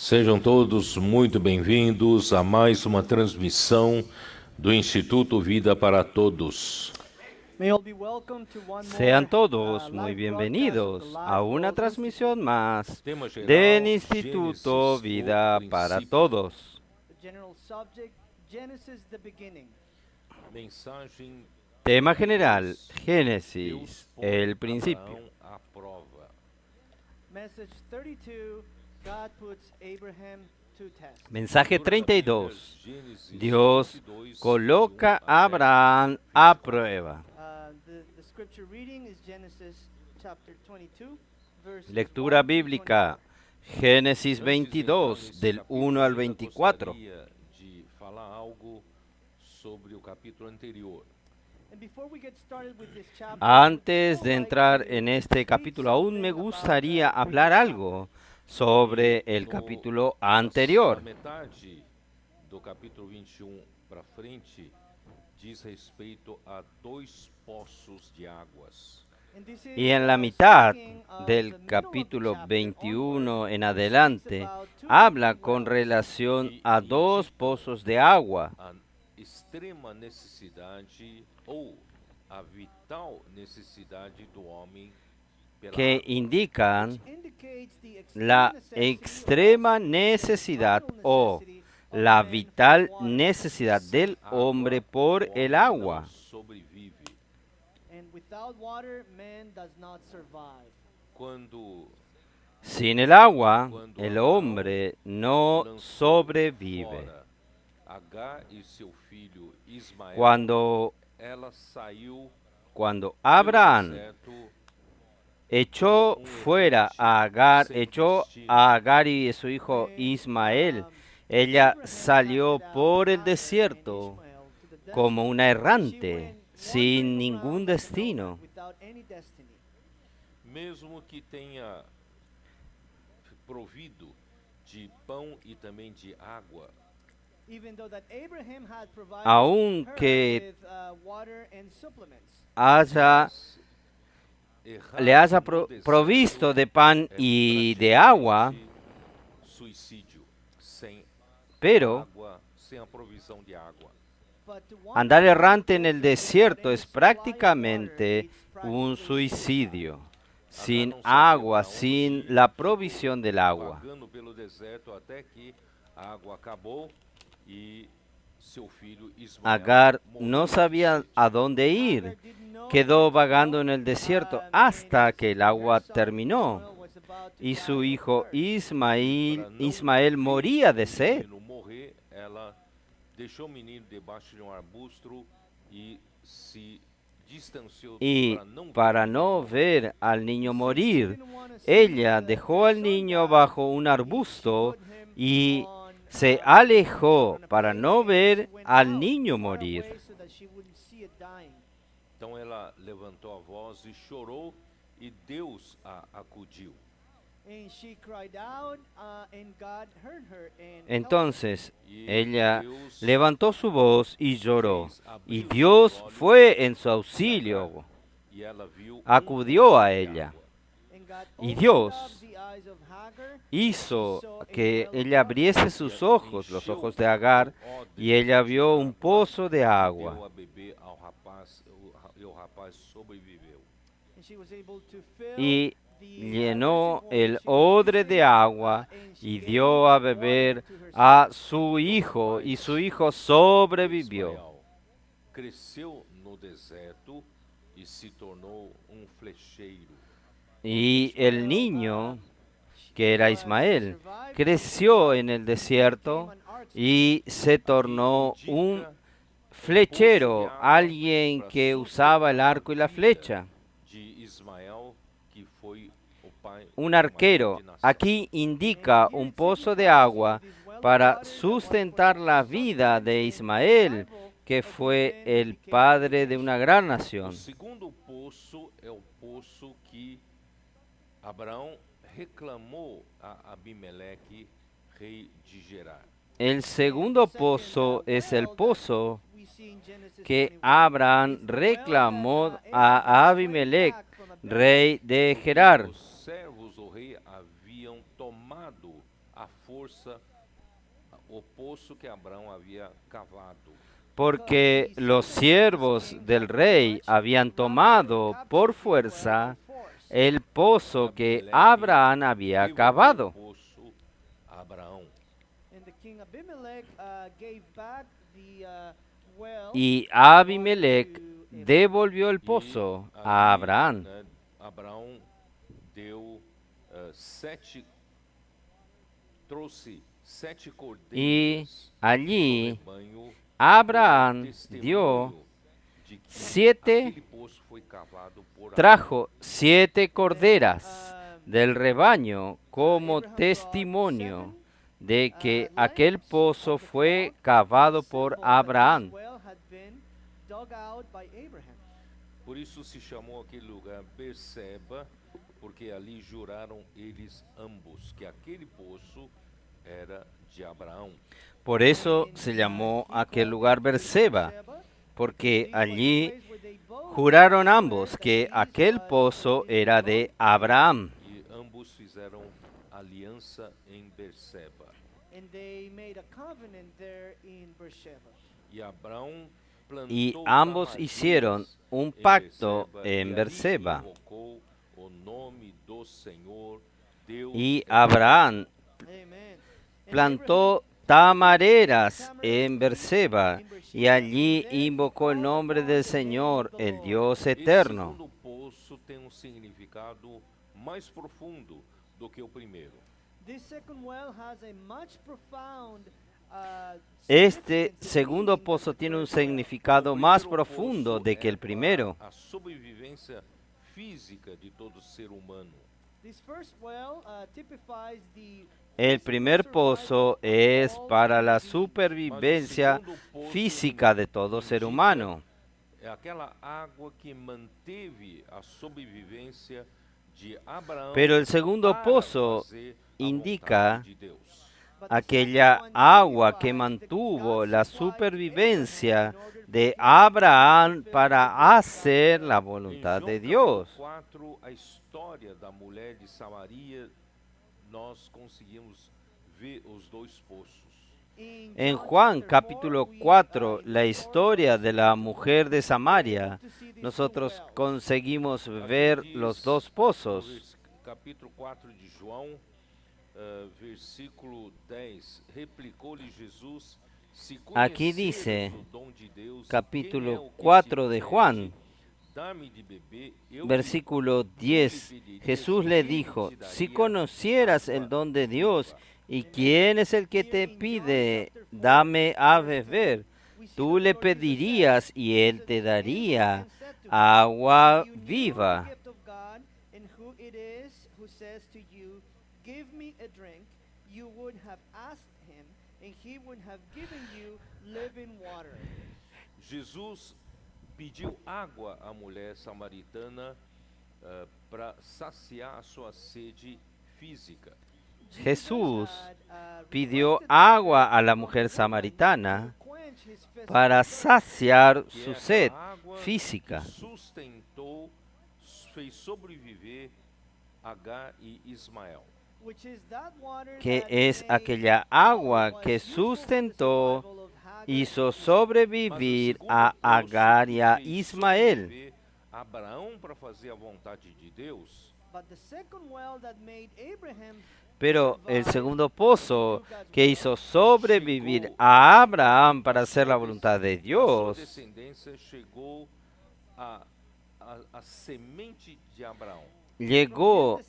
Sejam todos muito bem-vindos a mais uma transmissão do Instituto Vida para Todos. Sean todos muy bienvenidos a una transmisión más del Instituto Vida para Todos. Mensagem Tema general, Génesis, el principio. à prova. Mensaje 32. Dios coloca a Abraham a prueba. Lectura bíblica, Génesis 22, del 1 al 24. Gostaria de falar algo sobre o capítulo anterior. Antes de entrar en este capítulo, aún me gustaría hablar algo sobre el capítulo Da anterior. metade do capítulo 21 para frente diz respeito a dois poços de águas. Y en la mitad del capítulo 21 en adelante, habla con relación a dos pozos de agua A extrema necessidade ou a vital necessidade do homem pela que água. indican la extrema necesidad o la vital necesidad del hombre por el agua. Não sobrevive. Quando Sin el agua, el hombre no lançou sobrevive. fora Agar e seu filho Ismael, Cuando ela saiu Cuando pelo Abraham deserto echó fuera a Agar, echó a Agar y a su hijo Ismael, ella salió por el desierto como una errante, sin ningún destino. mesmo que tenha provido de pão e também de água, Aunque haya, le haya provisto de pan y de agua, suicídio sem pero água, sem a provisão de água. andar errante en el desierto es prácticamente un suicidio. Sin agua, sin la provisión del agua. Vagando pelo deserto até que a água acabou e seu filho Ismael Agar morreu no de sabía sede. a dónde ir. Quedó vagando en el desierto hasta que el agua terminó. Y su hijo Ismael moría de O sed. menino morrer, ela deixou o menino debaixo de arbusto e se distanciou Y para não para no ver al niño morir, ella dejó al niño bajo un arbusto y se alejó para no ver al niño morir. Então ela levantou a voz e chorou, e Deus a acudiu. Entonces ella levantó su voz y lloró, y Dios fue en su auxilio, E ela viu acudió a ella. Y Dios hizo hizo que ella abriese sus ojos, los ojos de Agar, y ella vio un pozo de agua. deu a beber ao rapaz, e o rapaz sobreviveu. Y llenó el odre de agua y dio a beber a su hijo, y su hijo sobrevivió. Ismael cresceu no deserto e se tornou flecheiro. Y el niño, que era Ismael, creció en el desierto y se tornó un flechero, alguien que usaba el arco y la flecha, De Ismael, que foi o pai un arquero. de nação. Aquí indica un pozo de agua para sustentar la vida de Ismael, que fue el padre de una gran O nación. segundo poço é o poço que Abraão reclamou a Abimeleque, rei de Gerar. El segundo pozo es el pozo que Abraham reclamó a Abimelech, rey de Gerar. Os servos do rei haviam tomado à força o poço que Abraão havia cavado. porque los siervos del rey habían tomado por fuerza el pozo que Abraham había Devolveu o cavado. poço a Abraão. And the king Abimelech gave back the well Y Abimelech devolvió el pozo E a ali, Abraham. né, Abraão deu trouxe sete Y cordeiras allí do rebanho Abraham como testemunho dio de que 7 aquele poço foi cavado por trajo 7 corderas del rebaño como testimonio de que aquel pozo fue cavado por Abraham. well had been dug out by Abraham. Por isso se chamou aquele lugar Berseba, porque ali juraram eles ambos que aquele poço era de Abraão. Por eso se llamó aquel lugar Berseba, porque allí juraron ambos que aquel pozo era de Abraham. E ambos fizeram aliança em Berseba. And they made a covenant there in Beersheba. E Abraão plantou Y ambos ramagens hicieron un em pacto Berseba, en e ali Berseba. invocou o nome do Senhor, Deus Y de Abraham Amen. And plantó tamareras en Berseba y allí invocó el nombre del Señor, el Dios Esse eterno. segundo poço tem significado mais profundo do que o primeiro. This second well has a much profound Este segundo pozo tiene un significado más profundo de que el primero. A sobrevivência física de todo ser humano. This first well typifies the El primer pozo es para la supervivencia física de todo ser humano. É aquela água que manteve a sobrevivência de Abraão. Pero el segundo para pozo fazer a indica vontade de Deus. aquella agua que mantuvo la supervivencia de Abraham para hacer la voluntad de Dios. Em João capítulo 4, a história da mulher de Samaria, nós conseguimos ver os dois poços. En Juan capítulo 4, la historia de la mujer de Samaria, nosotros conseguimos ver los dos pozos. Capítulo 4 de João, versículo 10, replicou-lhe Jesus, se Aquí conheceres dice, o dom de Deus, capítulo quem é o que 4 te de pede, Juan, dá-me de beber, eu versículo 10, Jesús le dijo, si conocieras el don de Dios y quién es el que te pide, dame a beber, tú le pedirías y él te daría agua viva. Give me a drink, you would have asked him, and he would have given you living water. Jesus pediu água à mulher samaritana para saciar a sua sede física. Jesús pidió agua a la mujer samaritana para saciar Que su é sed aquela água física, que sustentou, fez sobreviver Agar e Ismael. que es aquella agua que sustentó, hizo sobrevivir a Agar y a Ismael. Abraão para fazer a vontade de Deus. Pero el segundo pozo que hizo sobrevivir a Abraham para hacer la voluntad de Sua Dios, descendência chegou a semente de Abraão. llegó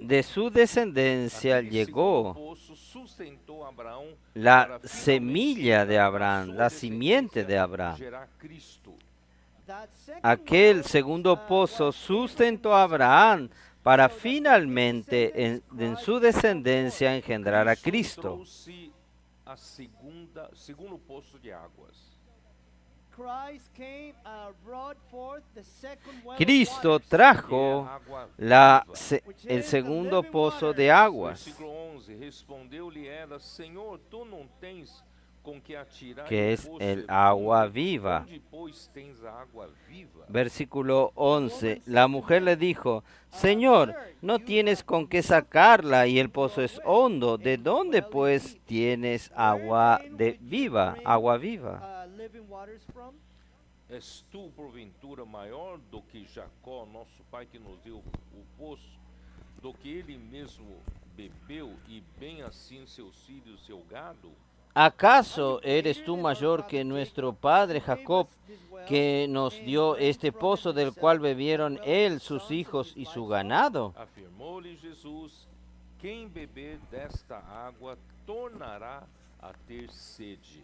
de su descendencia, Aquele llegó segundo poço sustentou Abraão la para semilla de finalmente Abraham, sua la simiente de descendência Abraham. gerar Cristo. Aquel segundo pozo sustentó a Abraham para finalmente en su descendencia engendrar a Cristo. Trouxe a segundo poço de águas. Cristo Que é trajo a água el segundo pozo de aguas. Versículo 11, respondeu-lhe ela, Senhor, tu não tens que es el agua viva. Onde, pois, tens a água viva? Versículo 11. La mujer le dijo, Señor, no tienes con qué sacarla y el pozo es hondo. ¿De dónde pues tienes agua de viva, agua viva? Living waters from? És tu, porventura, maior do que Jacó, nosso pai, que nos deu o poço, do que ele mesmo bebeu, e bem assim seus filhos e seu gado? ¿Acaso eres tú mayor que nuestro padre Jacob, que nos dio este pozo del cual bebieron él, sus hijos y su ganado? Afirmou-lhe Jesus: quem beber desta água tornará a ter sede.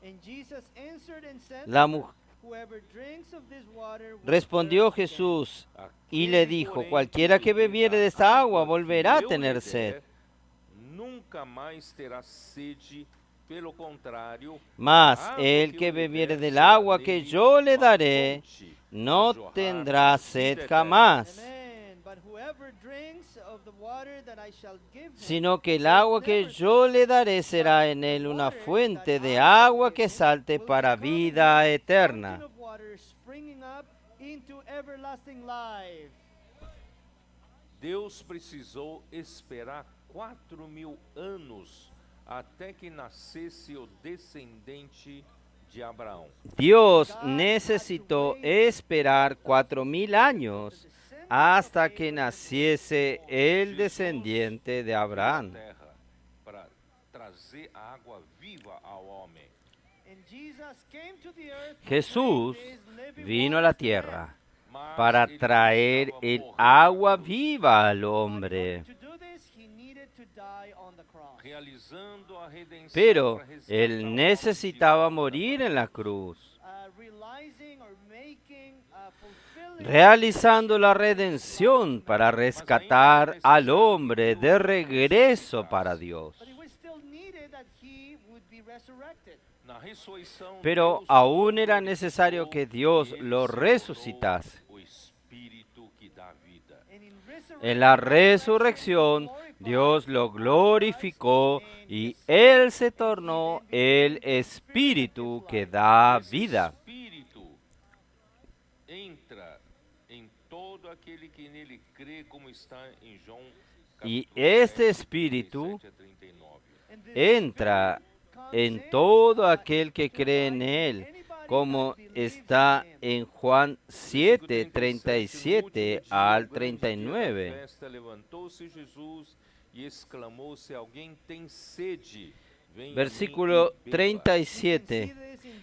And Jesus answered and said, La mu- Whoever drinks of this water will Respondió thirst again. Jesús y le dijo, cualquiera que bebiere de esta agua volverá a tener sed. Nunca mais terá sede, pelo contrário, Mas a água el que que eu lhe bebiere der del será agua que nele yo le uma daré, fonte no a jorrar tendrá vida sed eterna. jamás, Amen. But whoever drinks of the water that I shall give him sino que el will agua que never yo thirst, le daré será but en él the una water fuente that de I shall agua give que him salte will para become in him vida a eterna. fountain of water springing up into everlasting life. Deus precisou esperar 4.000 anos até que nascesse o descendente de Abraão. Dios necesitó esperar 4000 años hasta que naciese el descendiente de Abraham. Terra para trazer a água viva ao homem. And Jesus came to the earth to Jesús bring these living vino a la waters to man. tierra Mas para ele traer precisava el morrer agua na cruz, viva al But in hombre. order to do this, he needed to die on the cross. realizando a redenção Pero para resgatar él o necesitaba homem de volta morir para en la cruz, Realizing or making, fulfilling realizando la redención para rescatar al hombre de regreso para Dios. But it was still needed that he would be resurrected. Na ressurreição, Pero Deus aún era glorificou necesario que e Dios ele lo se tornou resucitase. o Espírito que dá vida. And in En la resurrection, resurrección, Dios lo glorificó y Él se tornó el Espíritu que da Esse vida. Espírito entra em todo aquele que nele crê, como está em João Y capítulo este 7, Espíritu 37 a 39. And this entra Spirit comes en in, todo aquel que to cree en life in Él, anybody como that believes está in him. en Juan 7, No 37 último dia, al o grande dia da 39. festa, levantou-se Jesus e exclamou: se alguém tem sede, venha a mim Versículo e beba. 37.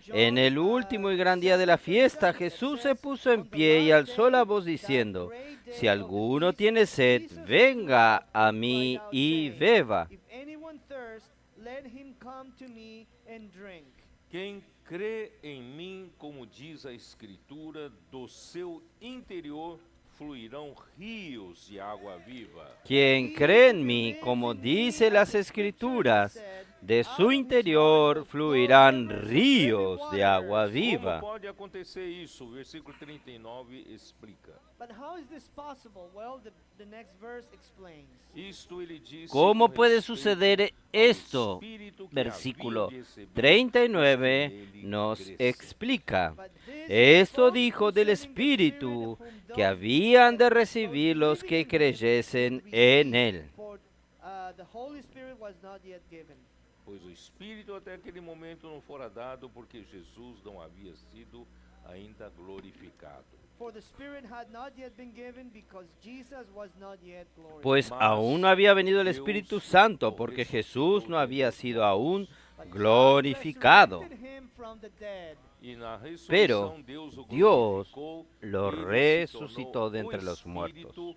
En el último y gran día de la fiesta, Jesús se puso en pie y alzó la voz diciendo, si alguno tiene sed, venga a mí y beba. If anyone thirst, let him come to me and drink. Quem crê em mim, como diz a Escritura, do seu interior fluirão rios de água viva. Quien cree en mí, como dice las Escrituras, de su interior fluirán ríos de agua viva. Como pode acontecer isso? O versículo 39 explica. But how is this possible? Well, the next verse explains. Isto ele disse ¿Cómo com puede respeito suceder ao esto? Espírito que Versículo havia recebido 39 nele nos cresce. explica. But this Esto is dijo del concerning the Espíritu Spirit whom que those habían de that recibir los believe que in him creyesen would en receive, Él. For the Holy Spirit was not yet given. Pois o Espírito até aquele momento não fora dado, porque Jesus não havia sido ainda glorificado. For the Spirit had not yet been given because Jesus was not yet glorified. Pues aún no había venido el Espíritu Santo, porque Jesús no había sido aún But God glorificado. resurrected him from the dead. E na Pero ressurreição Deus o Dios glorificou, lo ele se resucitó tornou de o entre los Espírito muertos.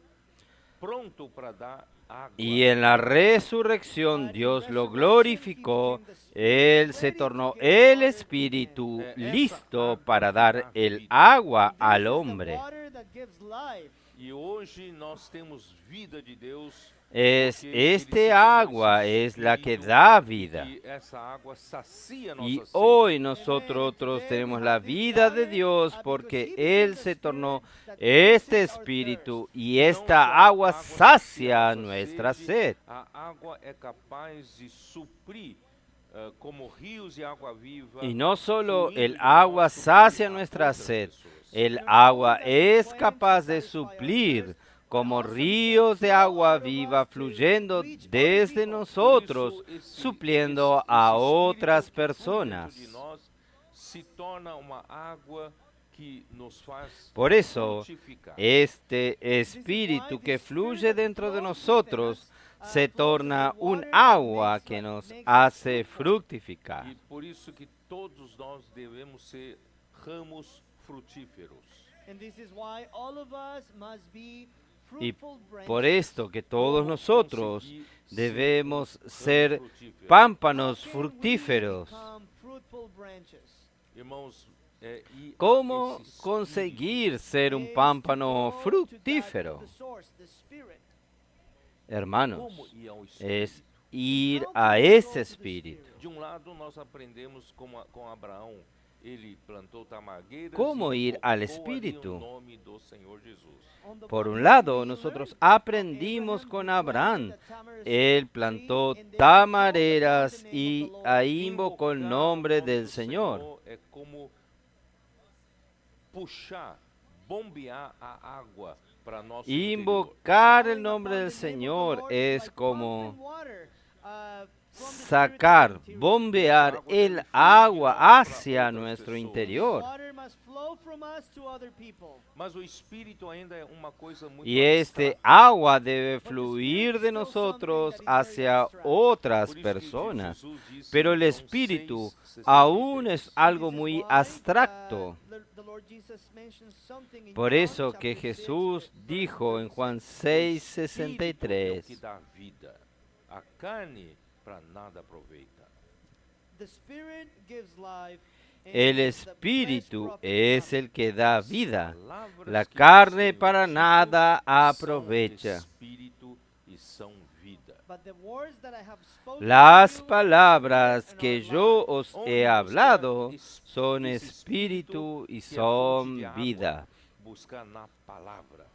pronto para dar água. Y en la resurrección Dios lo glorificó, Él se tornó el Espíritu listo para dar el agua This al is the hombre. water that gives life. E hoje nós temos vida de Deus. Es porque ele se este tornou agua esse es la que Espírito da e vida. que essa água sacia Y nossa sede. hoy nosotros tenemos la vida de Dios porque Él se tornó este Espíritu y esta agua sacia nuestra sed. A água é capaz de suprir como ríos de agua viva. Y no solo fluindo el de agua nosso sacia meio a nuestra outras sed, pessoas. el agua es capaz de suplir como ríos de agua viva fluyendo desde nosotros, Por isso, supliendo a otras espírito que flui personas. dentro de nós se torna uma água que nos faz Por eso, frutificar. este espíritu que fluye dentro de nosotros se torna un agua que nos hace fructificar. E por isso que todos nós devemos ser ramos frutíferos. And this is why all of us must be Y fruitful por branches. esto que todos Como nosotros conseguir debemos ser um ramo ser frutífero? pámpanos How can we fructíferos. become fruitful branches? Irmãos, ir a ¿Cómo esse espírito conseguir ser un Is to pámpano go to fructífero? the source, the Spirit. Hermanos, como ir ao es espírito? ir How a can we go ese to the espíritu. Spirit? De um lado, nós aprendemos com Abraão. Ele plantou tamagueiras ¿Cómo e ir al invocou ali espíritu? o nome do Senhor Jesus. On the Por one un hand, lado, we nosotros learn from aprendimos Abraham, con who Abraham. planted the tamarisk Él tree, plantó and then he called tamareras upon the name y of the Lord. ahí invocó el Invocar nombre o nome del do Señor. É como puxar, bombear a água para nosso interior. Invocar el Calling nombre upon del the name of the Señor Lord is es like como pumping water, from the sacar, Spirit into the interior. bombear Esa agua el debe fluir de agua nós para hacia outras nuestro pessoas. interior. Water must flow from us to other people. Mas o espírito ainda é uma coisa muito Y este abstrata. agua debe fluir de nosotros hacia otras Por isso que personas. Jesus disse Pero em el João espíritu 6:63, aún es algo This is muy why, abstracto. the Lord Jesus mentioned something in Por John eso que chapter 6, Jesús verse dijo en 36. Juan o espírito é o 6:63, que dá vida. A carne para nada aproveita. The Spirit gives life, and el the espíritu flesh profits es nothing. el que da As vida. palavras La que carne você para digo nada são aprovecha. espírito e são vida. But the words that I have spoken to Las you are palabras spirit and que are yo life. os Onde he buscar hablado son esse espíritu y que é fonte de son água? vida. Buscar na palavra.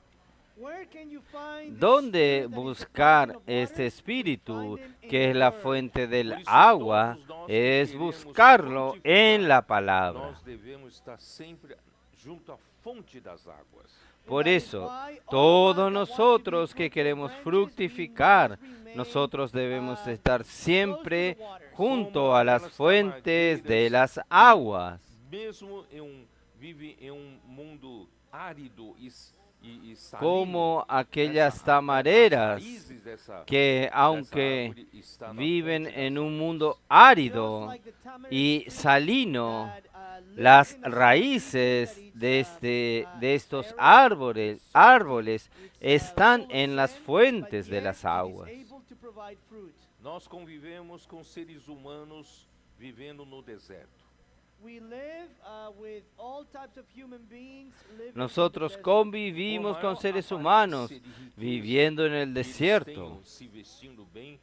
Where can you find this ¿Dónde spirit that is the buscar fountain of este water? espíritu We find it in que es the la Word. fuente del Por isso, agua? todos nós que Es queremos buscarlo frutificar, en la palabra. Nós devemos estar sempre junto à fonte das águas. Por And that is eso, why all of us todos that want to be nosotros que fruitful queremos branches, we fructificar, must remain, nosotros debemos uh, estar close siempre to the waters. junto Como a las aquelas fuentes de tamagueiras las aguas. Mesmo vive em mundo árido e salino, Como aquellas as tamareras raízes que, dessa aunque árvore está na viven fonte das en un águas. mundo Just árido like the tamarisk y tree salino, that, lives las in the same raíces region that de, it's, de estos arid, árboles, it's salty, árboles it's, están full of en las sand, fuentes but de yet las it is aguas. able to provide fruit. Nós convivemos com seres humanos vivendo no deserto. We live with all types of human beings living in the Nosotros desert. convivimos con seres humanos viviendo en el desierto. Se vestindo bem,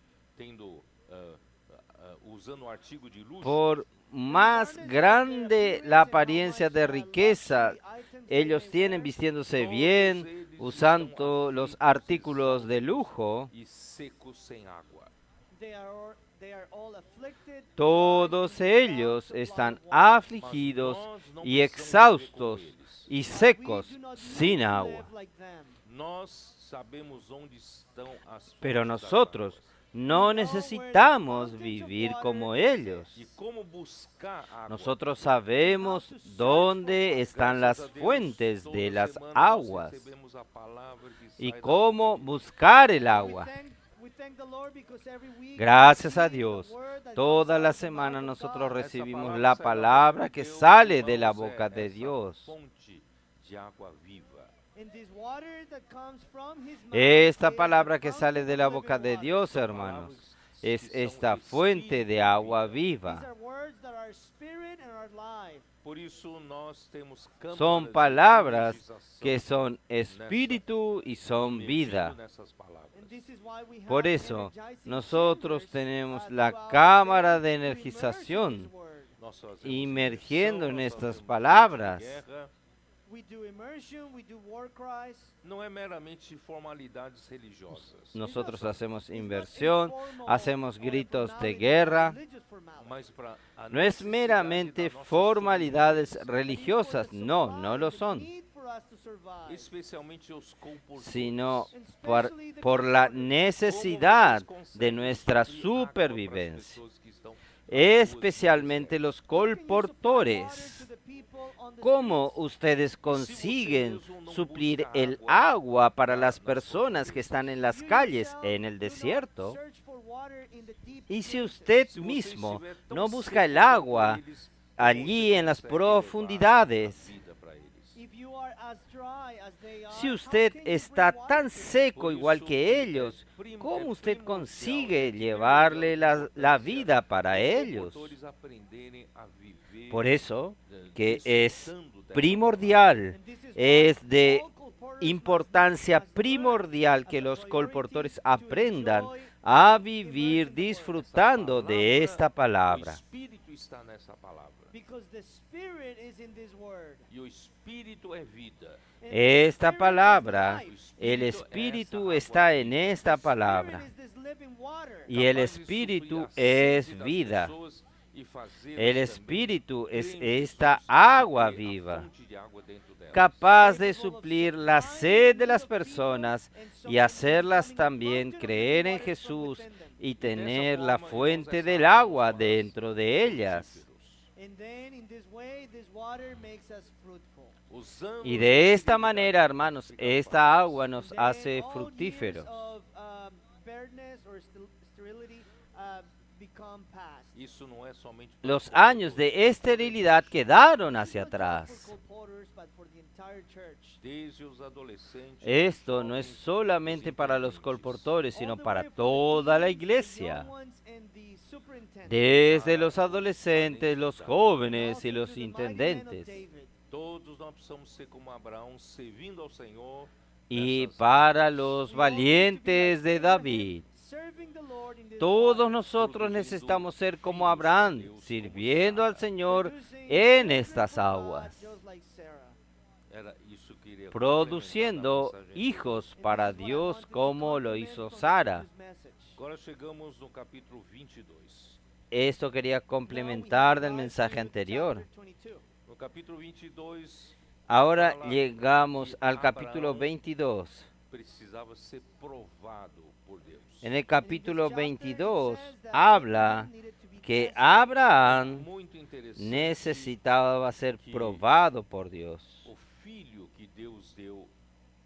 usando artigo de luxo. Por más grande la apariencia de riqueza, ellos tienen vistiéndose bien, usando los artículos de lujo. E secos sem água. They are all afflicted, Todos dry, and ellos without están supply of water. afligidos Mas nós não y precisamos exhaustos viver como eles. y We secos do not need sin to agua. live like them. Nós sabemos onde estão as Pero fontes das nosotros águas. no necesitamos vivir como ellos. E como buscar água. Nosotros sabemos dónde están Graças las a Deus, fuentes toda de las semana nós aguas recebemos a palavra que y sai da cómo boca de Deus. buscar el agua. We thank the Lord because every week Gracias we a see the Dios, word that toda comes la out of the semana mouth of nosotros God. recibimos Essa la sai da boca palabra de que Deus, sale de la irmãos, boca de essa Dios. fonte de água viva. And this water that comes from his mouth Esta is palabra the que fountain sale de of la living boca de water. Dios, São hermanos, palavras es que são esta espírito fuente e de agua These viva. are words that are spirit and are life. Por isso nós temos câmaras Son de palabras energização que son espíritu y son emergindo vida. nessas palavras. And this is why we Por have eso, energizing nosotros chambers, tenemos la throughout cámara the de day to energización, immerse in this word. Nós fazemos inmergiendo imersão, en nós estas fazemos palabras. guerra, We do immersion, we do war cries. não é meramente formalidades religiosas, Nosotros hacemos It's not inversión, informal hacemos or gritos de formality, guerra. religious formality. mas para a No es necessidade meramente da nossa formalidades sobrevivência, But it's for religiosas, the no, survive, no lo the son, need for us to survive. especialmente os comportadores. sino And por, especially the por la comforters. necesidad de nuestra supervivencia, especialmente los How can you supply water colportores. to the people on the ¿Cómo streets? ustedes consiguen suplir el agua para las personas que están en las You calles yourself en el do not desierto? search for water in the deep Y si places. usted mismo no busca el agua allí en las profundidades, If you are as dry as they are, si how usted can you está bring water tan to them? seco igual que ellos, ¿cómo usted consigue llevarle la vida para ellos? Por eso que es primordial, And this is why es de all colporteurs importancia must learn primordial as que a los priority colportores to aprendan enjoy a and vivir immerse in the word. disfrutando de esta O palabra. Espírito está nessa palavra. Because the Spirit is in this word. E o Espírito é vida. And the Esta Spirit is palabra, life. el Espíritu está en esta The palabra. Spirit is this living water. Y el Capaz de Espíritu suprir a es sede das vida. pessoas e fazê-las El também Espíritu es crentes esta e agua ter a viva, fonte de água dentro delas. capaz de suplir la sed de las personas y hacerlas también creer en Jesús y tener la fuente del agua dentro de ellas. And then in this way, this water makes us fruitful. Usando Y a de esta esterilidade manera, hermanos, ficamos esta agua And nos then hace all fructíferos. years of barrenness or sterility become past. Isso não é somente para Los os años colportores, de esterilidad quedaron This is hacia not just atrás. for colporteurs, but for the entire church. desde os adolescentes, Esto no es jovens, solamente os para los intendentes. colportores, All sino the para way from the toda la teens, the iglesia. young ones, and the superintendents. Desde los adolescentes, los jóvenes y Also los to the mighty men of intendentes. David. Todos nós precisamos ser como Abraão, servindo ao Senhor. Y nessas para áreas. los We all need to be valientes de like Abraham, David, serving the Lord in this todos water, nosotros necesitamos ser como Abraham, sirviendo al Señor producing en children estas for God, aguas, just like Sarah. Era isso que iria produciendo complementar a mensagem. hijos And para this is what I Dios wanted to como lo complement hizo from the Sara. previous message. Agora chegamos no capítulo 22. Esto quería Now we complementar have del arrived mensaje to anterior. chapter 22. No capítulo 22, Ahora fala llegamos que al capítulo Abraão 22. precisava ser provado por Deus. En el And in capítulo this chapter, it 22 says that habla Abraham needed to be que tested. Abraham Muito interessante. necesitaba ser probado por Dios. O filho que Deus deu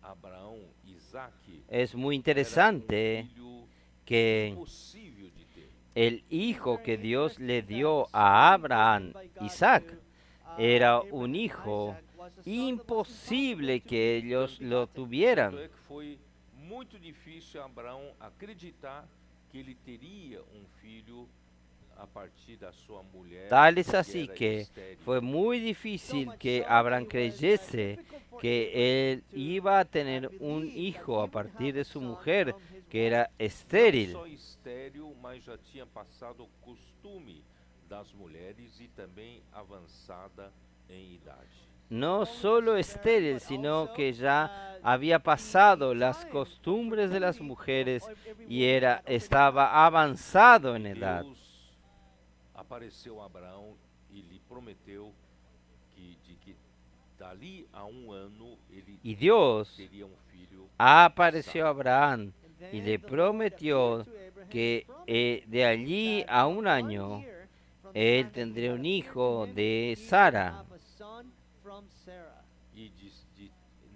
a Abraão, Isaac, Es muy era interesante filho que impossível de ter. el hijo que Dios le dio a Abraham, Isaac, era un hijo imposible que ellos lo tuvieran. Tanto é que foi muito difícil Abraão acreditar que ele teria filho a partir da sua mulher. Tal es que así era que estéril. fue muy difícil que Abraham creyese que él iba a tener un hijo a partir de su mujer, que era estéril. Não só estéril, mas já tinha passado o costume das mulheres e também avançada em idade. No solo estéril, sino que ya había pasado las costumbres de las mujeres y estaba avanzado en edad. Deus apareceu a Abraão e lhe prometeu que dali a ano ele Y Dios teria filho. apareció a Abraham y le prometió que de allí a un año él tendría un hijo de Sara. E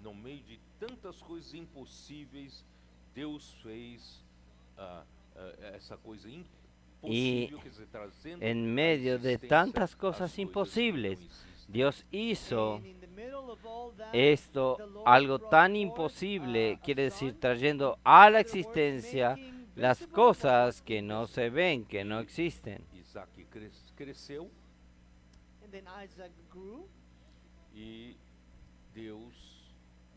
no meio de tantas coisas impossíveis, Deus fez essa coisa impossível, quer dizer, trazendo En à medio de existência tantas as cosas coisas que não imposibles, existem. Dios hizo And in the middle of all that, esto, the Lord algo brought tan forth, imposible, a quiere decir, son, trayendo a la in other words, existencia making las visible cosas what que was no invisible. se ven, que no existen. Isaac cresceu And then Isaac grew, e Deus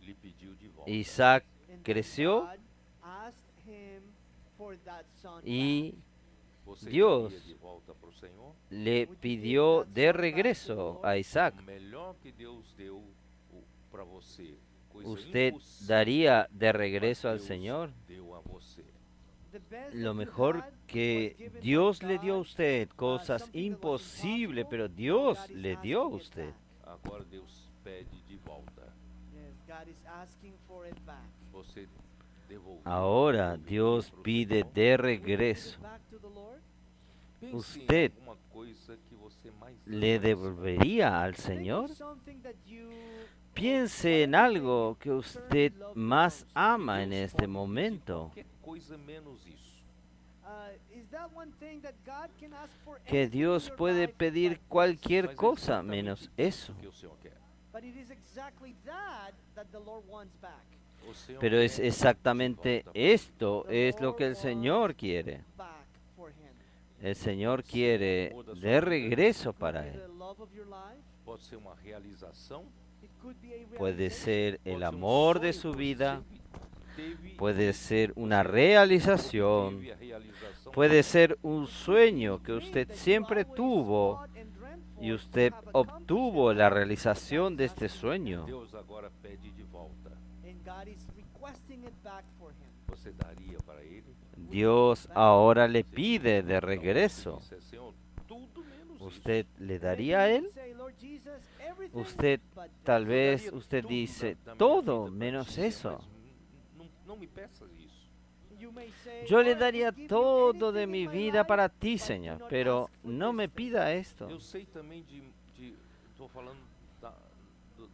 lhe pediu de volta. Isaac and then creció God asked him for that son y back. Você Dios daria de volta para o Senhor? le pidió de regreso a Isaac. O melhor que Deus deu, para você coisa ¿usted impossível, daría de mas regreso al Deus Señor deu a você. The best lo that you mejor had was que given by Dios le dio a God, usted? Cosas something that was imposibles, impossible. pero Now Dios God is le asking dio a it usted. back. Agora Deus pede de volta. Yes, God is asking for it back. Você devolveu Ahora Dios pro pide Senhor? de Will you give it regreso. back to the Lord? Pense Usted em alguma coisa que você mais ¿Le ama nesse mundo. devolvería al Think Señor? of something that you, Piense en whatever thing algo you que currently usted love más most. ama Que en Deus este pode pedir momento. qualquer coisa menos isso. Is that one thing that God can ask for Que anything in Dios your puede life pedir but this? cualquier Mas é cosa exatamente menos isso eso. que o Senhor quer. But it is exactly that the Lord wants back. O Senhor Pero es quer exactamente de volta para ele. esto The es lo Lord que el Señor wants quiere. back for him. El Señor Pode ser o quiere amor da sua de vida, regreso Could para be Él. the love of your life. Pode ser uma realização, It could be a Puede realization. ser pode el ser amor sonho de que su você vida, sempre teve puede e ser una você realización, obteve a realização puede dele. ser un sueño que Dream usted that you siempre always tuvo fought and dreamt for y to usted have accomplished obtuvo in la life. realización God de is este asking it sueño. back. Deus agora pede de volta. And God is requesting it back for him. Você daria para ele? Dios ahora le Você pide de talvez regreso. pedisse, Senhor, tudo menos ¿Usted isso. le Maybe daría a you Él? would say, Lord Jesus, everything Usted, but tal this. vez Daria usted tudo dice, da minha todo vida pra menos ti, Senhor, eso. mas não me peças isso. You may say, Yo le "Lord, I daría would give you todo de anything mi in my vida life, para ti, but do Señor, not pero ask for no this me thing." pida esto. Eu sei também estou falando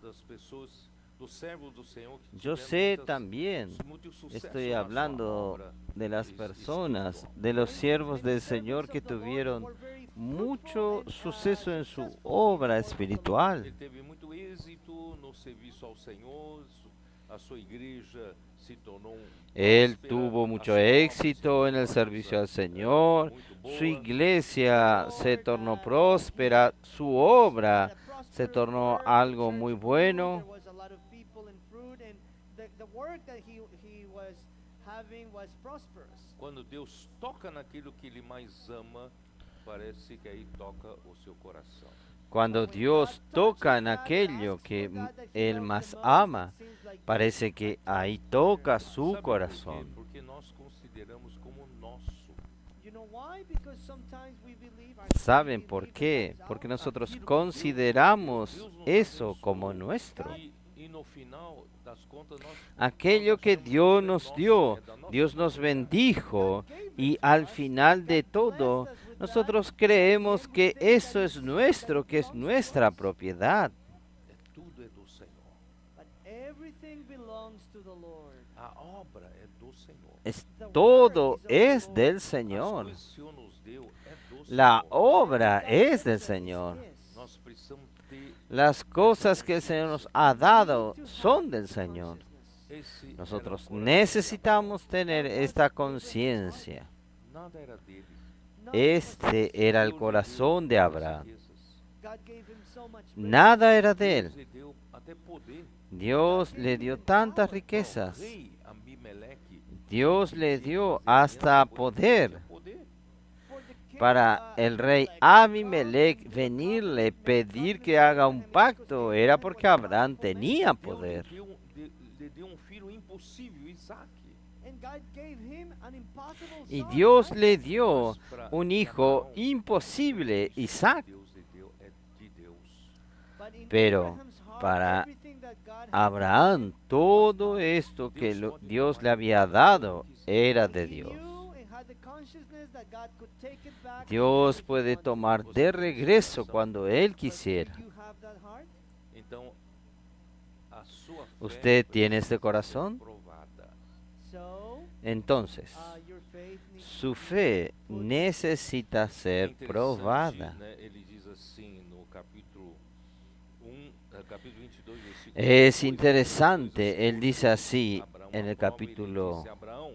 das pessoas, dos servos do Senhor que Yo tiveram sé también, muito sucesso estoy na sua hablando obra de las personas, espiritual. de los For instance, siervos many del servants Señor of que the Lord that tuvieron were very fruitful mucho and, suceso en su successful in obra the work of the Lord. espiritual. Ele teve muito êxito no serviço ao Senhor, a sua igreja se tornou Él próspera, tuvo a mucho sua obra se éxito tornou en el uma servicio coisa, al Señor, muito su boa. iglesia se tornó próspera, su obra se tornó algo muy bueno. There was a lot of people and fruit, and the work that he was having was prosperous. Quando Deus toca naquilo que Ele mais ama, parece que aí toca o seu coração. Cuando Dios toca en aquello que Él más ama, parece que ahí toca su Sabe corazón. por quê? Porque nós consideramos como nosso. You know why? Because sometimes we believe ¿Saben por qué? Porque nosotros consideramos eso como nuestro. E no final das contas, nós Aquello nós que achamos Dios que é nos nosso, dio, é da nossa Dios nos propriedade. bendijo y al final de todo, nosotros creemos que eso es nuestro, que es nuestra propiedad. Tudo é do Senhor. but everything belongs to the Lord. A obra é do Senhor. Todo es del As Señor. coisas que o Senhor nos deu é do La Senhor. obra es del Says Señor. yes. Nós precisamos ter Las cosas que el Señor nos ha dado son del Señor. esse era o Nosotros coração de necesitamos tener esta conciencia. Abraão. Nada era dele. Este era el corazón de Abraham. God gave him so much Nada era de Deus él. lhe deu até poder. Dios le dio tantas O riquezas. rei Abimeleque Dios le dio hasta poder poder. for the king, para el rey Abimelech venirle pedir que haga un pacto. Era porque Abraham tenía Deus poder. lhe deu filho impossível, Isaac. and God gave him an impossible Y son, Dios Isaac. le dio Mas pra un hijo Abraão, imposible, Isaac. Deus lhe deu é de Deus. But in Pero Abraham's heart, para everything that God had Abraham, todo esto que Dios le había dado era de he Dios. knew and had the consciousness that God could take it back Dios whenever he puede wanted. tomar de regreso cuando Él But quisiera. do you have that heart? Então, a sua fé ¿Usted tiene precisa este ser corazón? provada. So, Entonces, your faith needs su to be fe put necesita É ser interessante, probada. né? Ele diz assim no capítulo 22, versículo Es 2, interesante, él dice así Abraão en el aprova, ele capítulo, disse, Abraão,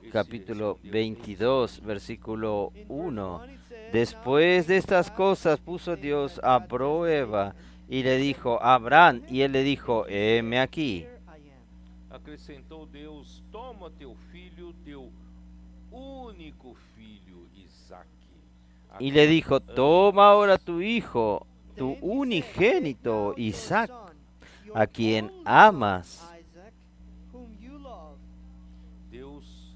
esse capítulo respondeu, 22, versículo In verse 1. 1 it says, Después de estas cosas puso Dios a prueba y le dijo a Abraham, y él le dijo, heme aquí. Here I am. acrescentou Deus, toma teu filho, teu único filho, Isaque. Y le dijo, toma ahora tu hijo, tu Then he said, unigénito "Take now your Isaac, son, your a quien only son, amas. Isaac, whom you love. Deus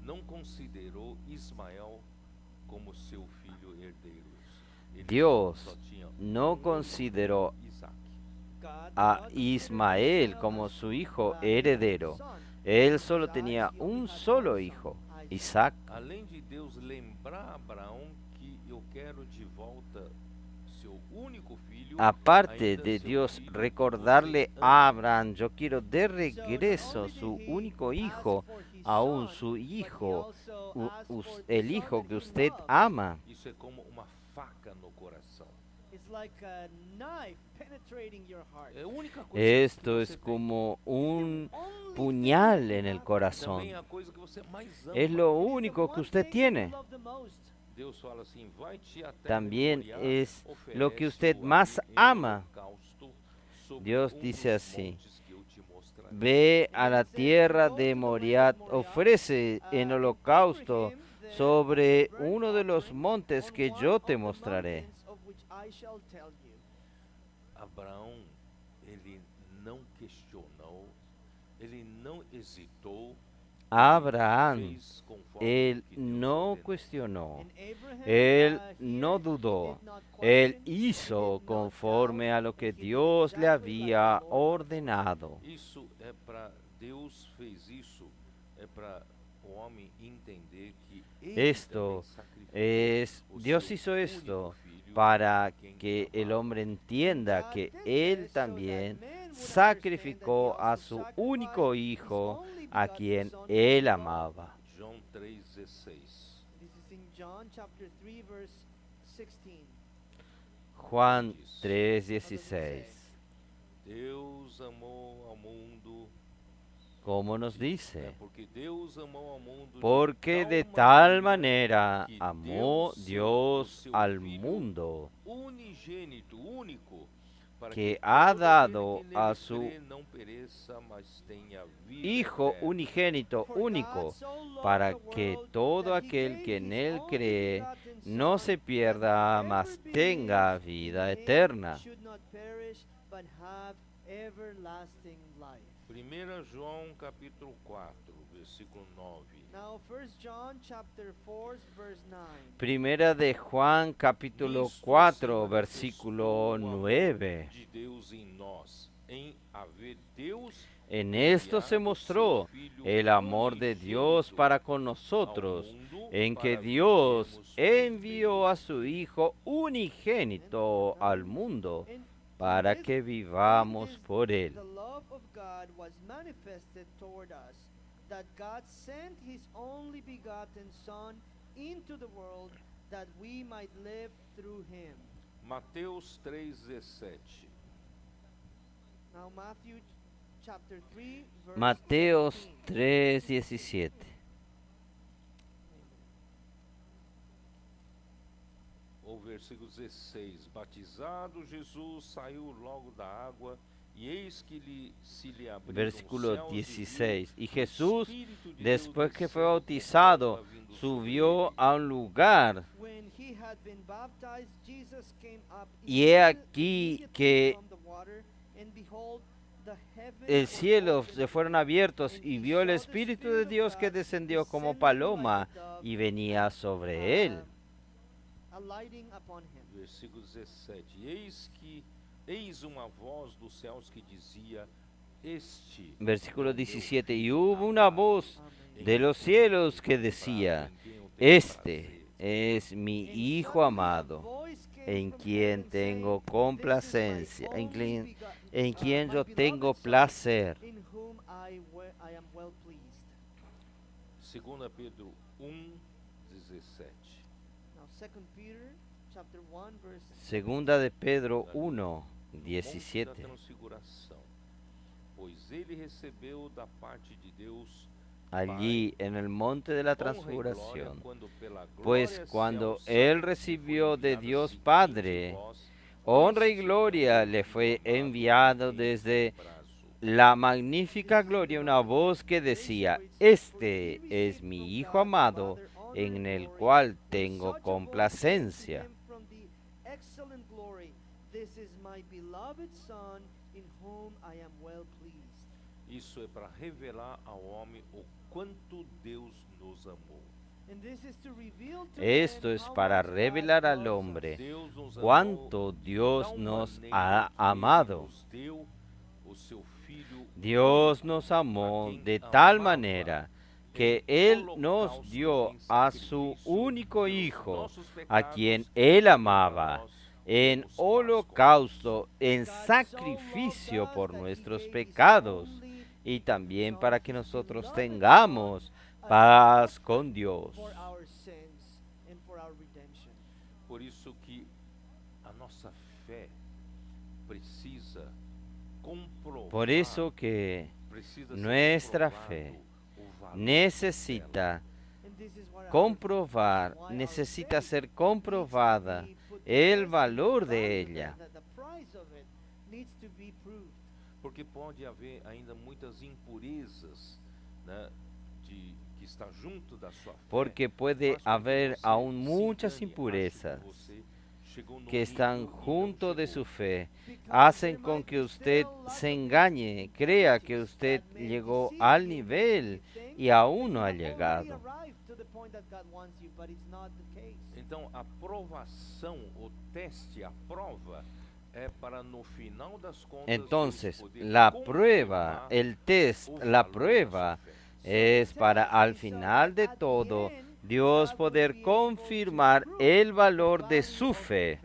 não considerou Ismael como seu filho herdeiro. Ele Dios só tinha no um consideró Isaac. God did a not consider Ismael Ishmael como as su hijo the begotten heredero. son. Él solo Besides, tenía he only un had solo one hijo, son, Isaac. Além de Deus lembrar a Abraão que eu quero de volta seu único filho, Aparte ainda de seu Dios filho que recordarle você a ama. Abraham, yo quiero de So not regreso only su did he único ask hijo, for his aún son, su but he hijo, also u- asked us- for the el son hijo that que he usted loves. ama. Isso é como uma faca no coração. It's like a knife penetrating your heart. É a única coisa que Esto você es tem. como un Only puñal thing you en el have. corazón. Também é a coisa que você mais ama. Es lo It is the único que one usted thing tiene. you love the most. Deus fala assim, vai-te até También Moriá, es lo que usted oferece-o más ali em ama. holocausto sobre Dios um dice dos así, montes que eu te mostrarei. Ve a la And it says, tierra "Go de to the land of Moriah, Moriah, ofrece en and offer holocausto him there sobre as a burnt uno de los offering montes on que one yo of te the mostraré." mountains of which I shall tell you." Abraão, ele não questionou, ele não hesitou, Abraham, fez conforme él o que Deus no ordenou. cuestionó, And Abraham, él here, no he dudó, did not él question, he hizo did not conforme doubt, a lo que and he did Dios le exactly like the había Lord had ordenado. Isso é para Deus fez isso, é para o homem entender que ele Esto também sacrificou es, o Dios seu hizo único esto filho para a quem que el amava. hombre entienda God que did él this so that también man would understand that he sacrificó a also su sacrificed único his hijo only a begotten quien son whom él he loved. amaba. João 3,16. This is in John chapter 3 verse 16. Juan How does it 3:16. say? Deus amou ao mundo. ¿Cómo nos É dice? porque Deus amou ao mundo Porque de tal tal maneira manera que amó deu Dios seu al Filho mundo unigênito, único, para que que ha todo dado aquele que a nele su crê não pereça, mas tenha vida Hijo eterna. unigénito For único, God so loved para the que world todo that he aquel gave que en his él only cree begotten no Son, se that pierda, whoever mas tenga believes vida in him eterna. should not perish, but have everlasting life. 1 João capítulo 4, versículo 9. Now 1 John chapter 4 verse 9. Primera de Juan capítulo Nisto se 4 manifestou versículo o amor 9. de Deus em nós, em haver Deus En esto se enviado mostró seu Filho el amor de Dios unigênito para con ao nosotros, mundo en que para Dios vivermos por envió meio a su Hijo unigénito al mundo And para this- que in vivamos this por él. The love of God was manifested toward us, that God sent his only begotten Son into the world that we might live through him. Mateus 3,17. Now Matthew chapter 3 verse Mateos 17. 3:17. O versículo 16: Batizado Jesus saiu logo da água, e eis que se lhe abriram Versículo os céus, 16. Y o Jesús, Espírito de después Deus que fue desceu como bautizado, pomba vindo sobre subió ele. a un lugar. When he had been baptized, Jesus came up Y he aquí immediately que from the water, and behold, the heavens el were cielo opened, se fueron abiertos and y he vio el saw the Espíritu Spirit de of Dios que God descendió como descending paloma like a dove, y venía sobre él. alighting upon him. Versículo 17: Eis uma voz dos céus que dizia: Este Versículo é o meu 17. Y filho hubo una amado, voz Amén. de los cielos que decía: em quem eu tenho Este prazer. es mi And Hijo suddenly a amado, voice came en from quien heaven tengo saying, "This is my complacencia, en only quien, begotten- en quien my yo tengo beloved Son, placer. in whom I am well pleased." 2 Pedro 1:17. Now 2 Peter chapter 1 verse Segunda de Pedro 1, No monte da 17. transfiguração, pois ele recebeu da parte de Deus Allí en el monte de la honra e glória, transfiguración. quando pela Pues glória cuando céu él santo recibió lhe foi de enviada Dios a seguinte Padre, voz: honra y Este gloria é o le meu fue filho amado, enviado em quem desde comprazo. la magnífica gloria, una voz que decía: Este es mi Hijo amado, en el cual tengo complacencia. From the excellent glory, "This is my beloved Son, in whom I am well pleased. Isso é para revelar ao homem o quanto Deus nos amou. And this is to reveal to Esto men es how para much God revelar al loves us. hombre Deus nos amou cuánto de Dios tal nos maneira ha que amado. Ele nos deu o seu Filho Dios único, nos a amó quem de tal amava manera que em Él nos holocausto, dio em a su sacrifício único pelos Hijo, nossos a pecados, quien e Él para amaba, nós en termos paz com Deus. holocausto, en God so sacrificio loved us por that he nuestros gave his pecados only y también Son, para que his nosotros beloved tengamos Son, as paz an con offering Dios. for our sins and for our redemption. Por isso que a nossa fé precisa comprovar, Por eso que precisa ser nuestra comprovado fe o valor necesita And this is what our comprovar, why our necesita faith ser needs to comprobada be put to el test, and valor the de value of ella. it, the price of it needs to be proved. porque pode haver ainda muitas impurezas, né, que está junto da sua fé, Porque puede faz com que haber você aún se muchas engane, ache impurezas que você chegou no que están nível e não junto de chegou. su fe, Because hacen there con might que be usted still lots se of engañe, crea que impurities usted that may llegó deceive al you, nivel make you think y aún that no you ha have already llegado. arrived to the point that God wants you, but it's not the case. Então a provação, o teste, a prova é para no final das contas Deus Entonces, poder la prueba, confirmar el test, o la valor da prueba sua fé. es para al final de todo Dios poder confirmar el valor de su fe.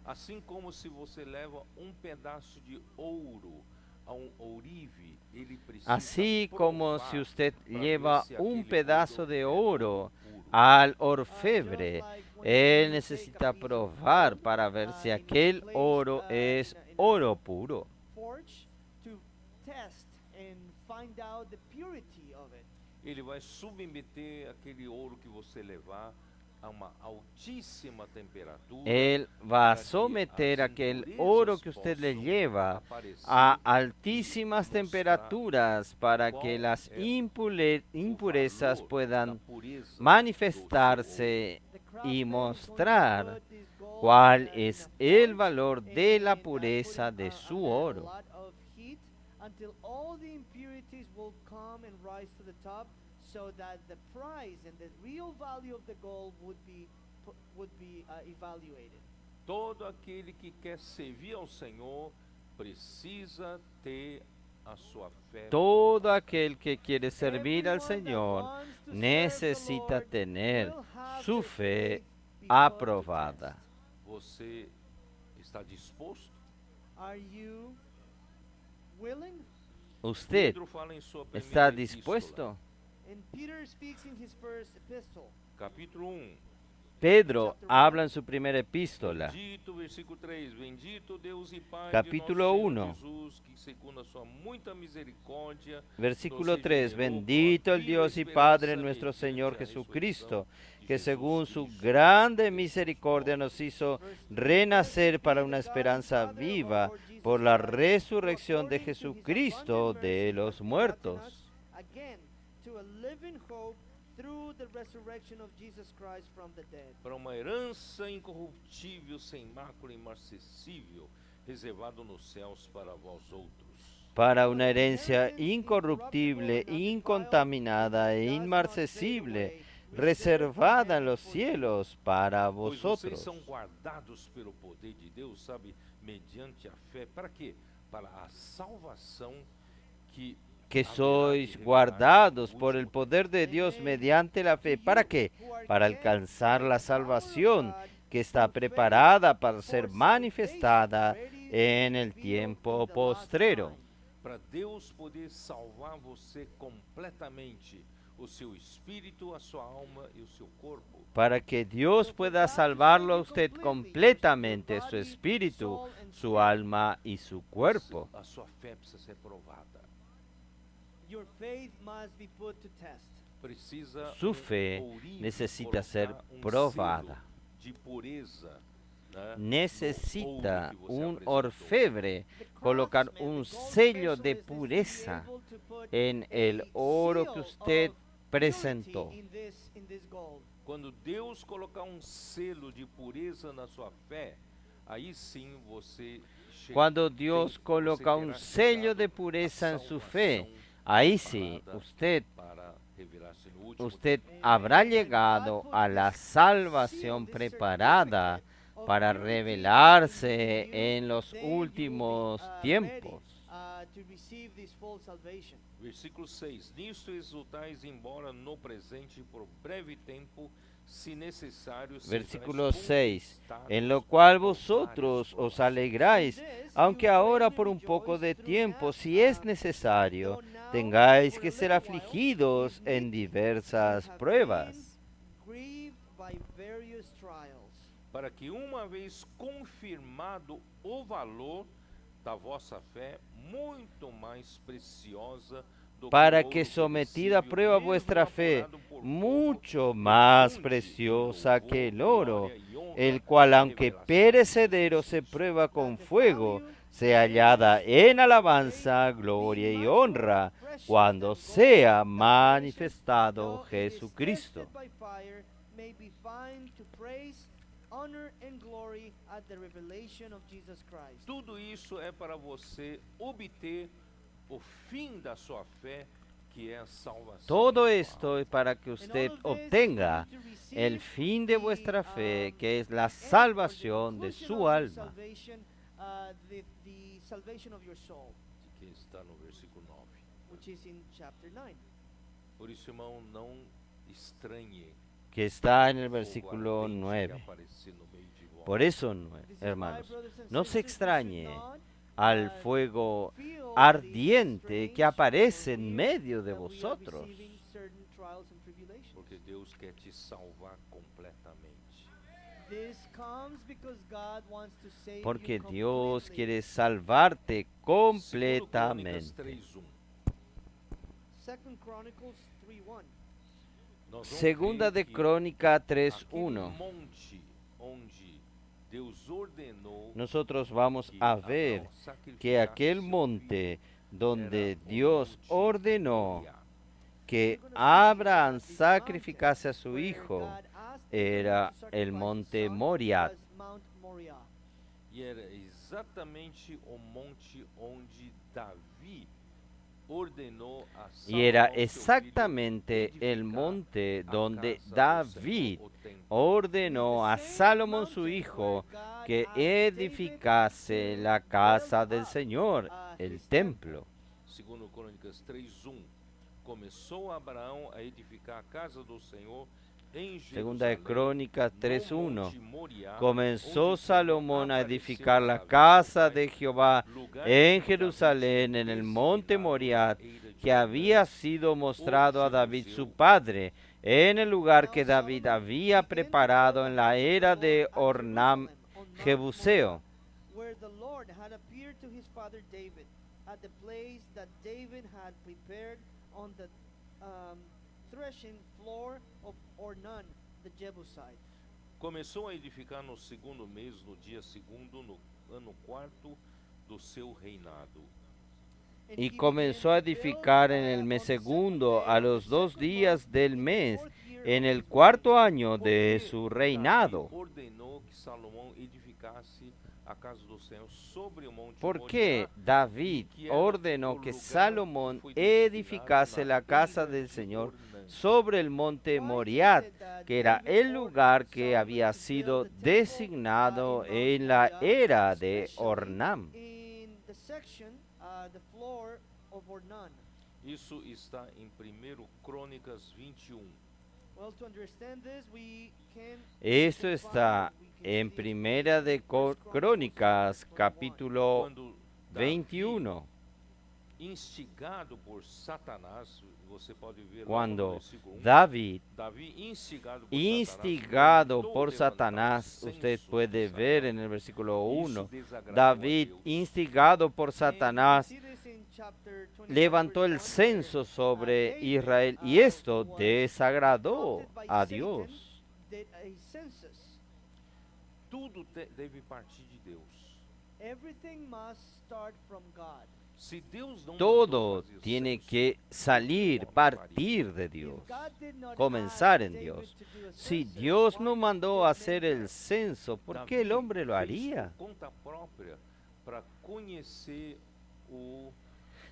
Assim como se você leva pedaço de ouro a ourive, ele precisa Así como provar si usted para lleva ver se un aquele pedazo ouro de é oro puro. al orfebre, él necesita probar para ver si aquel oro es oro puro. Forge to test and find out the purity of it. Ele vai submeter aquele ouro que você levar a uma altíssima temperatura. Él va a someter aquel oro que usted le lleva a altísimas temperaturas para que las impurezas puedan manifestarse y mostrar cuál es el valor de la pureza de su oro. Until all the impurities will come and rise to the top, so that the price and the real value of the gold would be evaluated. Todo aquele que quer servir ao Senhor precisa ter a sua fé. Todo aquel que quiere servir al Señor necesita tener su fe aprobada. Você está disposto? Are you willing? ¿Usted Pedro fala em sua primeira está epístola, dispuesto? And Peter speaks in his first epistle. capítulo 1. Pedro habla en su primera epístola, Bendito, versículo 3, bendito Deus e Pai Capítulo de nosso 1. Senhor Jesus, que segundo a sua muita misericórdia, versículo nos 3, regenerou bendito com el a Dios y viva Padre esperança nuestro mediante Señor a Jesucristo, ressurreição de que Jesus según su Cristo. grande misericordia nos hizo renacer para una esperanza viva por la resurrección de Jesucristo de los muertos, Again, to a living hope through the resurrection of Jesus Christ from the dead. Para uma herança incorruptível, sem mácula, imarcessível, reservado nos céus para vós outros. para una herencia incorruptible, incontaminada e inmarcesible, reservada en los cielos para Pois vocês vosotros. são guardados pelo poder de Deus, sabe, mediante a fé. Para quê? Para a salvação que Sois guardados por el poder de Dios mediante la fe. ¿Para qué? Para alcanzar la salvación que está preparada para ser manifestada en el tiempo postrero. para Deus poder salvar você completamente, o seu espírito, a sua alma e o seu corpo. Para que Dios pueda salvarlo a usted completamente, su espíritu, su alma y su cuerpo. A sua fé precisa ser provada. Your faith must be put to test. Precisa Su fe ourive necesita colocar ser selo probada. de pureza, né, Necesita no ouro que você un apresentou. orfebre colocar un sello de pureza en el oro que usted presentó. Quando Deus colocar selo de pureza na sua fé, aí sim você Cuando Dios coloca un sello de pureza en su fe, ahí sí, usted habrá llegado a la salvación preparada para revelarse en los últimos tiempos. Versículo 6. Nisto exultais, embora no presente por breve tempo, si necesario, Versículo 6. En lo cual vosotros os alegráis, aunque ahora por un poco de tiempo, si es necesario, tengáis que ser afligidos en diversas pruebas, para que uma vez confirmado o valor da vossa fé, muito mais preciosa do para que que ouro sometida a perecível, prueba mesmo vuestra fe, evaporado por pouco, mucho más abunde preciosa em que el louvor, oro, glória e honra el cual à aunque revelação de perecedero se Jesus. prueba con fuego, sea hallada en alabanza, gloria y honra, cuando sea manifestado Jesucristo. Tudo isso é para você obter o fim da sua fé, que é a salvação. Todo de sua esto alma. es para que usted obtenga el fin de vuestra fe, que es la salvación de su alma, Que está no versículo 9. which is in chapter 9. Por isso, irmão, não estranhe que está en el o versículo ardente que 9. aparecer no meio de vós. Por eso, This is why, hermanos, brothers and no se sisters, we should extrañe not, al uh, fuego feel ardiente strange que aparece or en weird medio de that we are vosotros, receiving certain trials and tribulations. Porque Deus quer te salvar completamente. This comes because God wants to save porque you Dios completely. quiere salvarte Segundo Crônicas completamente. 3:1. 2 Chronicles 3:1. Nós vamos Segunda ver de que Crónica aquele 3:1. monte onde Deus ordenou Nosotros vamos que a Abraão ver sacrificasse que aquel seu monte filho donde era o Dios monte ordenó Moriá. que We're gonna see Abraham this sacrificase a mountain su where hijo God asked Abraham era to sacrifice el his monte son Moriah. was Mount Moriah. E era exatamente o monte onde Davi ordenou a Y era Salomão, seu exactamente filho, el edificar monte a donde casa do David Senhor, o templo. ordenó a Salomón su hijo que edificase la casa del Señor, el templo. Segundo Crônicas 3:1. Começou Abraão a edificar a casa do Senhor em Segunda de Jerusalém, Crónicas no 3:1. monte Moriá, Comenzó onde Salomón a apareceu edificar la Davi, casa seu pai, de Jehová lugar en que Jerusalén, Davi en el tinha monte designado Moriah, na eira de que había Jordão, sido mostrado a David Jebuseo. su padre, en el lugar que Now David Solomon había began to preparado build en the la house of the era Lord de at Ornam Jerusalem, on Mount Jebuseo, Moriah, where the Lord had appeared to his father David, at the place that David had prepared on the threshing floor of Ornan the Jebusite. Começou a edificar no segundo mês, no dia segundo, no ano quarto do seu reinado. And y he comenzó began a to build, edificar en el on mes the second segundo, day a of the los 2 second días month, del in the mes, 4th year en of el his cuarto reign. año de su Davi reinado. ordenou que Salomão edificasse a casa do Senhor sobre o monte Porque Moriá, David ordenó que Salomón edificase la casa del Señor sobre el monte Moriah, que era el lugar que había sido designado en la era de Ornam. In the section, the floor of Ornan. Isso está em 1 Crônicas 21. Well, to understand this, we can Esto can está find- we can en see the Primera de explanation in 1 Crónicas, verse 1. capítulo Quando Davi, 21. instigado por Satanás, você pode ver lá no Cuando versículo 1, David, Davi instigado mandou por levantar Satanás, censo usted de puede Israel. ver en el versículo Isso 1, desagradou a David, Deus. instigado por And we Satanás, see this in chapter 25, levantó el verse 1, where, censo sobre David, Israel y esto was desagradó prompted by a Satan, Dios. did a census. Tudo deve partir de Deus. Everything must start from God. Se Deus não Todo mandou fazer tiene censo, que salir, como faria? partir de If Dios, God did not comenzar ask en David Dios. to do a Si census, Dios why no would mandó man hacer do el it? censo, ¿por Davi qué el hombre lo fez haría? por conta própria para conhecer o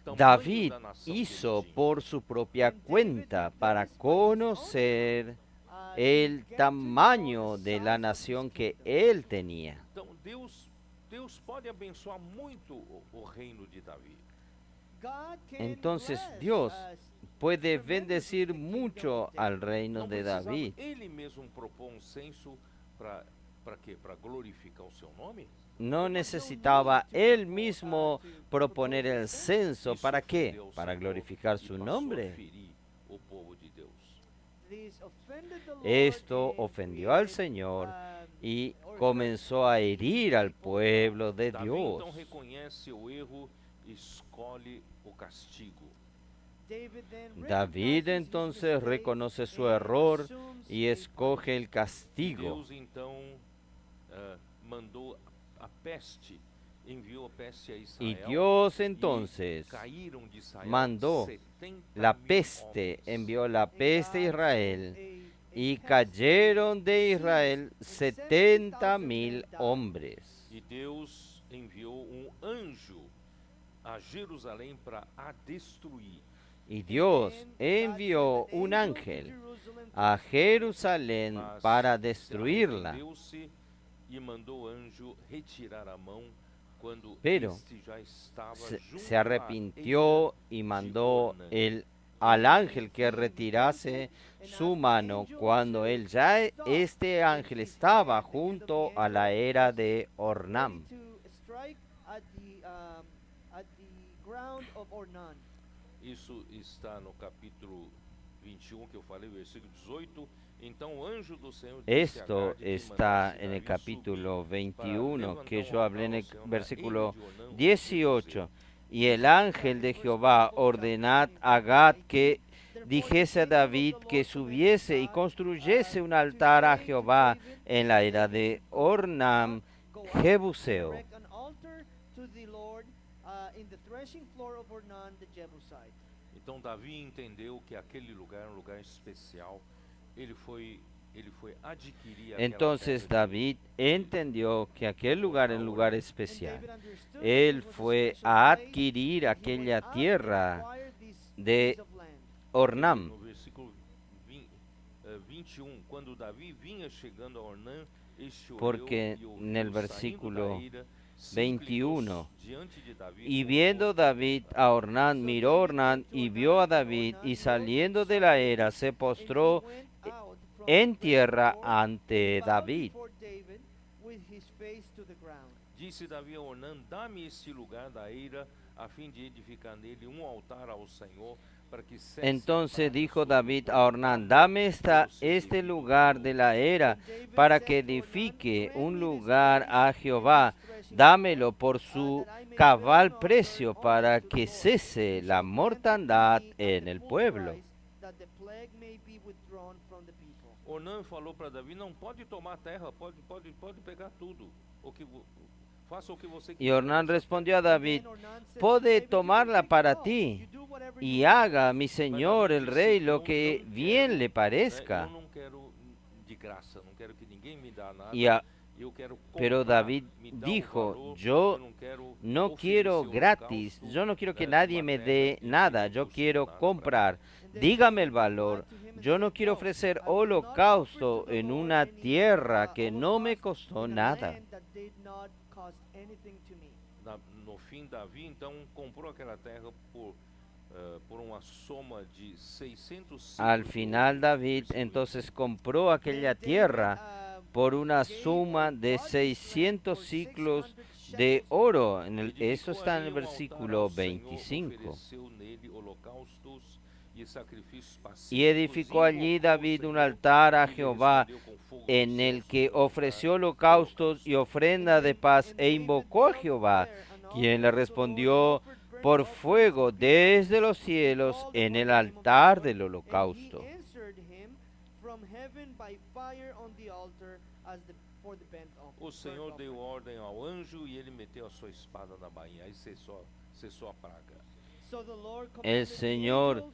tamanho David da nação que ele hizo tinha. por su propia cuenta para conocer el tamaño de la nación que él tenía. Então Deus pode abençoar muito o reino de Davi. Entonces Dios puede bendecir mucho al reino Não de precisava David. ele mesmo propor um censo para quê? Para glorificar o seu nome? No necesitaba él mismo proponer el censo. Isso ¿Para qué? ofendeu ao Para Senhor glorificar e su passou a nombre. ferir o povo de Deus. Esto ofendió al Señor y comenzó a herir al pueblo de Davi Dios. então reconhece o erro e escolhe o castigo. David entonces reconoce su error y escoge el castigo. Deus então mandou a peste, enviou a peste a Y Israel. Dios e entonces caíram de Israel mandó 70.000 la peste, homens. envió la peste a Israel y cayeron de Israel 70.000 hombres. E Deus enviou anjo a Jerusalém para a destruir. Y Dios envió un ángel a Jerusalén Mas para se destruirla. arrependeu-se e mandou o anjo retirar a mão quando Pero este já estava junto se à arrepintió y mandó al ángel que retirase su mano cuando él ya este ángel estaba junto a la era de Ornam. Isso está no capítulo 21 que eu falei, versículo 18. Então o anjo do Senhor disse a Esto Gade que está mandasse en el Davi capítulo subir 21 que levantar yo hablé en el altar ao Senhor na versículo ilha de Onã, onde 18. Y el ángel de Jehová ordenad a Gad que dijese a David que subiese y construyese un altar a Jehová en la era de Ornam, Jebuseo. Então Davi entendeu que aquele lugar era um lugar especial. Ele foi adquirir aquela Entonces terra David entendió que aquel lugar era un lugar especial. Él fue a adquirir aquella tierra de Ornam. No versículo 21, quando Davi vinha chegando a Ornã, este olhou Porque e ouviu en el saindo versículo da ira, se 21, inclinou diante de Davi y com viendo o rosto David a Ornán, miró Ornán y vio a David, y saliendo de la era se postró en tierra ante David. Disse Davi a Ornã: dá-me este lugar da eira, a fim de edificar nele altar ao Senhor, para que cesse a Entonces praga dijo sobre David todo a Ornán, dame este lugar de la era para que edifique un lugar a Jehová, dámelo por su cabal precio para que cese la mortandad en el pueblo. Ornã falou para Davi: não pode tomar terra, pode pegar tudo. Faça o que você Y Ornán respondió a David, puede tomarla para ti y haga mi señor el rey lo que bien le parezca. Eu não quero de graça, não quero que ninguém me dá nada. Eu quero Pero comprar, David me dá um dijo, valor, yo não quero no oferecer quiero gratis, holocausto, yo no quiero que uma nadie me terra dé que nada, não yo custe quiero nada pra comprar. Dígame el valor. Yo no quiero ofrecer holocausto en una tierra que no me costó nada. No fim, Davi então comprou aquela terra por uma soma de 600 Al ciclos final de ouro. David Versículo entonces compró aquella tierra por una suma de 600 ciclos de oro. Eso está en el versículo 25. Y edificó allí David un altar a Jehová, en el que ofreció holocaustos y ofrenda de paz, e invocó a Jehová, quien le respondió por fuego desde los cielos en el altar del holocausto. O Senhor deu ordem ao anjo e ele meteu a sua espada na bainha. Aí cessou a praga. El Señor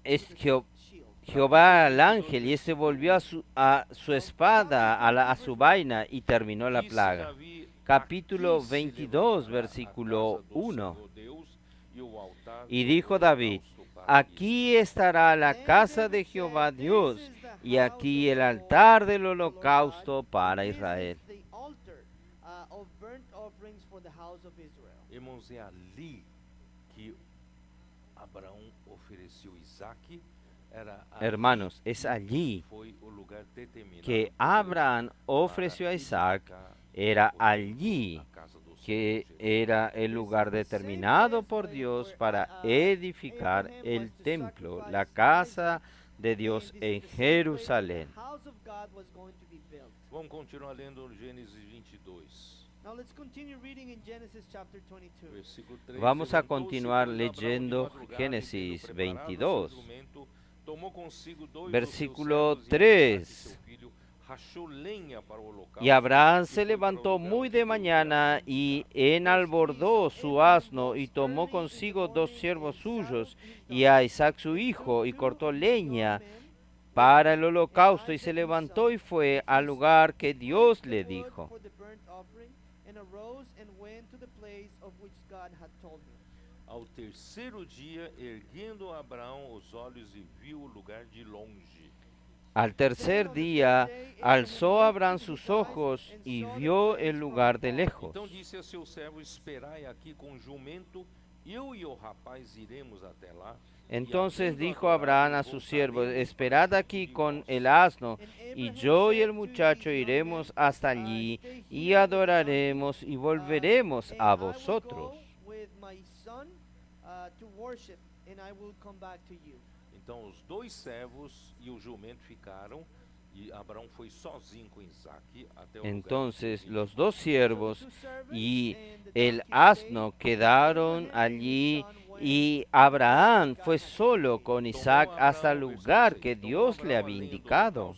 es Jehová al ángel, y ese volvió a su espada, a su vaina, y terminó la Disse plaga. Davi capítulo Aqui se 22, levantará a versículo casa do 1. Senhor Deus e o altar Y do dijo David, holocausto para aquí estará la Then casa de David Jehová said, "This Dios, is the y house aquí of el the altar del Lord God, holocausto para and this Israel. is the altar of burnt offerings for the house of Israel." Irmãos, é ali que Abraão ofereceu Isaque. Era ali Hermanos, es que allí foi o lugar determinado que por Deus Abraham para ofreció a Isaac, edificar era o templo, allí a casa do Senhor que Jesus. era el This lugar is the same determinado place por Dios where para edificar Abraham el was to templo, la sacrifice casa Isaac, de and Dios this en is the same place where the Jerusalén. house of God was going to be built. Vamos continuar lendo Gênesis 22. Now let's continue reading in Genesis chapter 22. Versículo 3. Vamos a Levantou-se, continuar pois, Abraão de leyendo madrugada, e tendo Génesis preparado o seu 22. jumento, tomou consigo dois Versículo dos seus servos e a Isaque, 3. seu filho, rachou lenha para o holocausto, Y Abraham e se foi para o levantó lugar muy onde de Deus lhe mañana havia y indicado. enalbordó su asno y tomó consigo dos siervos suyos y a Isaac su hijo y cortó leña para el holocausto y se levantó y fue al lugar que Dios le dijo. Ao terceiro dia, erguendo Abraão os olhos e viu o lugar de longe. Al tercer día alzó Abraham sus ojos y vio el lugar de lejos. Então disse a seu servo: Esperai aqui com o jumento, eu e o rapaz iremos até lá. Entonces dijo Abraham a sus siervos, esperad aquí con el asno, y yo y el muchacho iremos hasta allí, y adoraremos y volveremos a vosotros. Então os dois servos e o jumento ficaram, e Abraão foi sozinho com Isaque até o Entonces lugar los dos siervos y el asno quedaron allí, y Abraham fue solo con Isaac hasta el lugar que Dios le había indicado.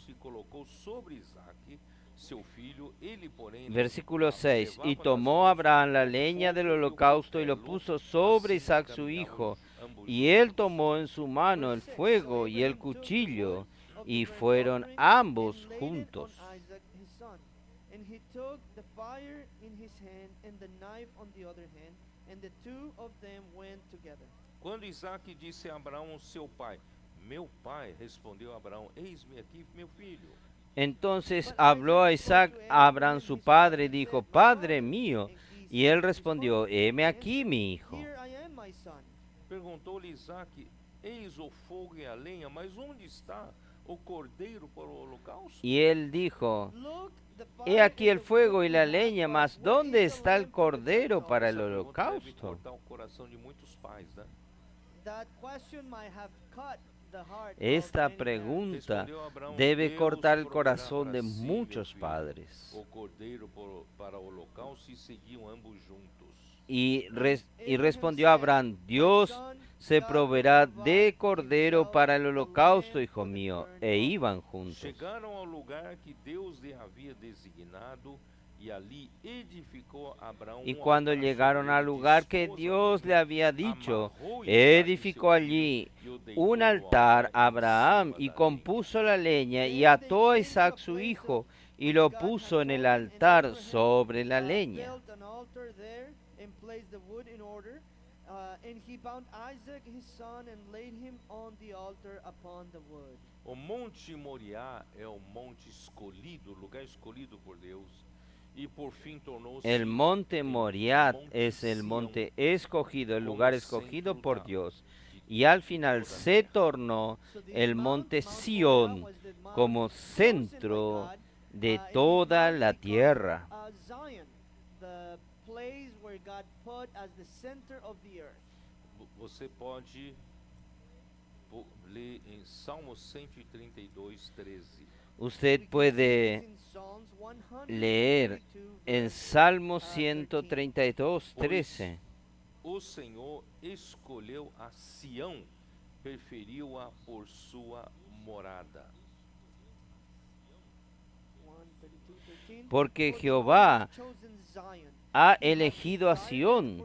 Versículo 6. Y tomó Abraham la leña del holocausto y lo puso sobre Isaac su hijo, y él tomó en su mano el fuego y el cuchillo, y fueron ambos juntos. And he took the fire in his hand and the knife on the other hand, and the two of them went together. Quando Isaque disse a Abraão, seu pai, meu pai, respondeu Abraão, eis-me aqui, meu filho. Entonces habló a Isaac a Abraham su padre y dijo, Padre mío. Y él respondió, heme aquí, mi hijo. Here I am, my son. Perguntou-lhe Isaque, eis o fogo e a lenha, mas onde está o cordeiro para o holocausto? Y él dijo, Look, the he fire aquí and el the fuego wood y la you have, leña, but mas where ¿dónde is the está el lamb for the cordero para el Essa pergunta deve holocausto? cortar o coração de muitos pais, né? That question might have cut the heart of Esta many parents. pregunta Respondeu Abraão, debe Deus cortar el proverá corazón para de si, muchos meu filho, padres. o cordeiro para o holocausto, e seguiam ambos juntos. Y respondió Abraham, Dios se proveerá de cordero para el holocausto, hijo mío, e iban juntos. Chegaram ao lugar que Deus lhe havia designado, e ali edificou Abraão Y um cuando altar llegaron sobre al ele, lugar que dispôs Dios le había dicho, amarrou Isaque, seu edificó allí filho, e o deitou un no altar altar a em Abraham cima y da compuso la leña y ató a Isaac su hijo y lo puso en el altar sobre la leña. Built an altar there and placed the wood in order. And he bound Isaac his son and laid him on the altar upon the wood. O Monte Moriá é o monte escolhido, o lugar escolhido por Deus. E por fim tornou-se El monte em Moriat monte es el Sião, monte escogido, el como lugar escogido centro por da- Dios. de Y al final toda a se terra. tornó So this el mount, monte Mount Sión Moriah, was the mount como chosen by centro God, de and this toda mount la becomes, tierra. Zion, the place where God put as the center of the earth. Você pode ler em Salmo 132, 13. Usted puede leer en Salmo 132, 13. O Senhor escolheu a Sião, preferiu-a por sua morada. Porque Jehová ha elegido a Sión,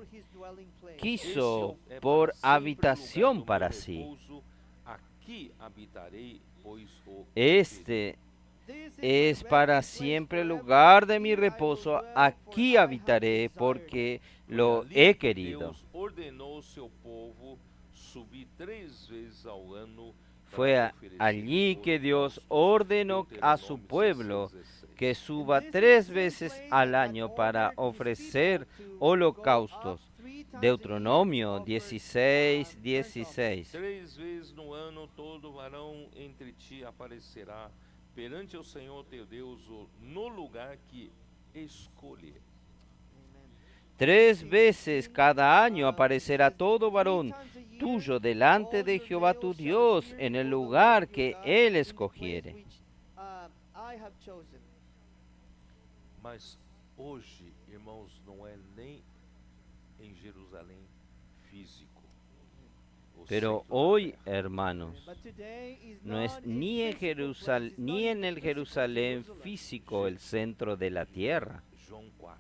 quiso Esse é por para sempre o habitación lugar do para meu sí. repouso, aqui habitarei, pois o Este This es para siempre el lugar de mi reposo, aquí habitaré porque Foi lo ali he que querido. Deus ordenou ao seu povo subir 3 vezes ao ano Fue para oferecer allí que Dios holocaustos. ordenó a su Deuteronômio pueblo 16:16. que suba 3 veces al año para ofrecer holocaustos. Deuteronomio 16:16. 3 vezes no ano todo varão entre ti aparecerá perante o Senhor teu Deus no lugar que escolher. 3 veces cada año aparecerá todo varón tuyo delante de Jehová tu Dios en el lugar que él escogiere. Mas hoje, irmãos, não é nem em Jerusalém físico. o Pero centro da hoy, terra. hermanos, no es ni en el Jerusalén físico el centro de la tierra. João 4,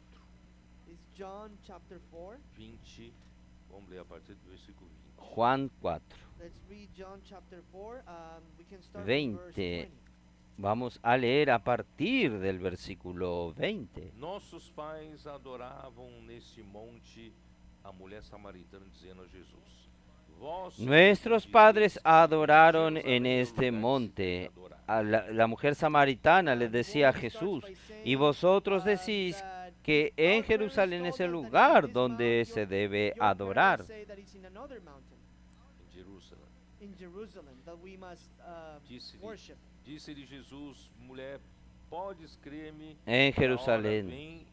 John chapter 4. 20, vamos ler a partir do versículo 20. Juan 4. Let's read John chapter 4. We can start 20. with verse 20. Vamos a leer a partir del versículo 20. Nossos pais adoravam neste monte a mulher samaritana dizendo a Jesus: Vós Nuestros dizes padres que adoraron Jerusalém en é o este lugar que se monte. deve adorar. A la mujer samaritana le decía a Jesús, y vosotros decís que en Jerusalén es el lugar donde se debe adorar. Em Jerusalém. In Jerusalem that we must Disse-lhe worship. disse-lhe Jesus: Mulher, podes crer-me En que a hora Jerusalén. vem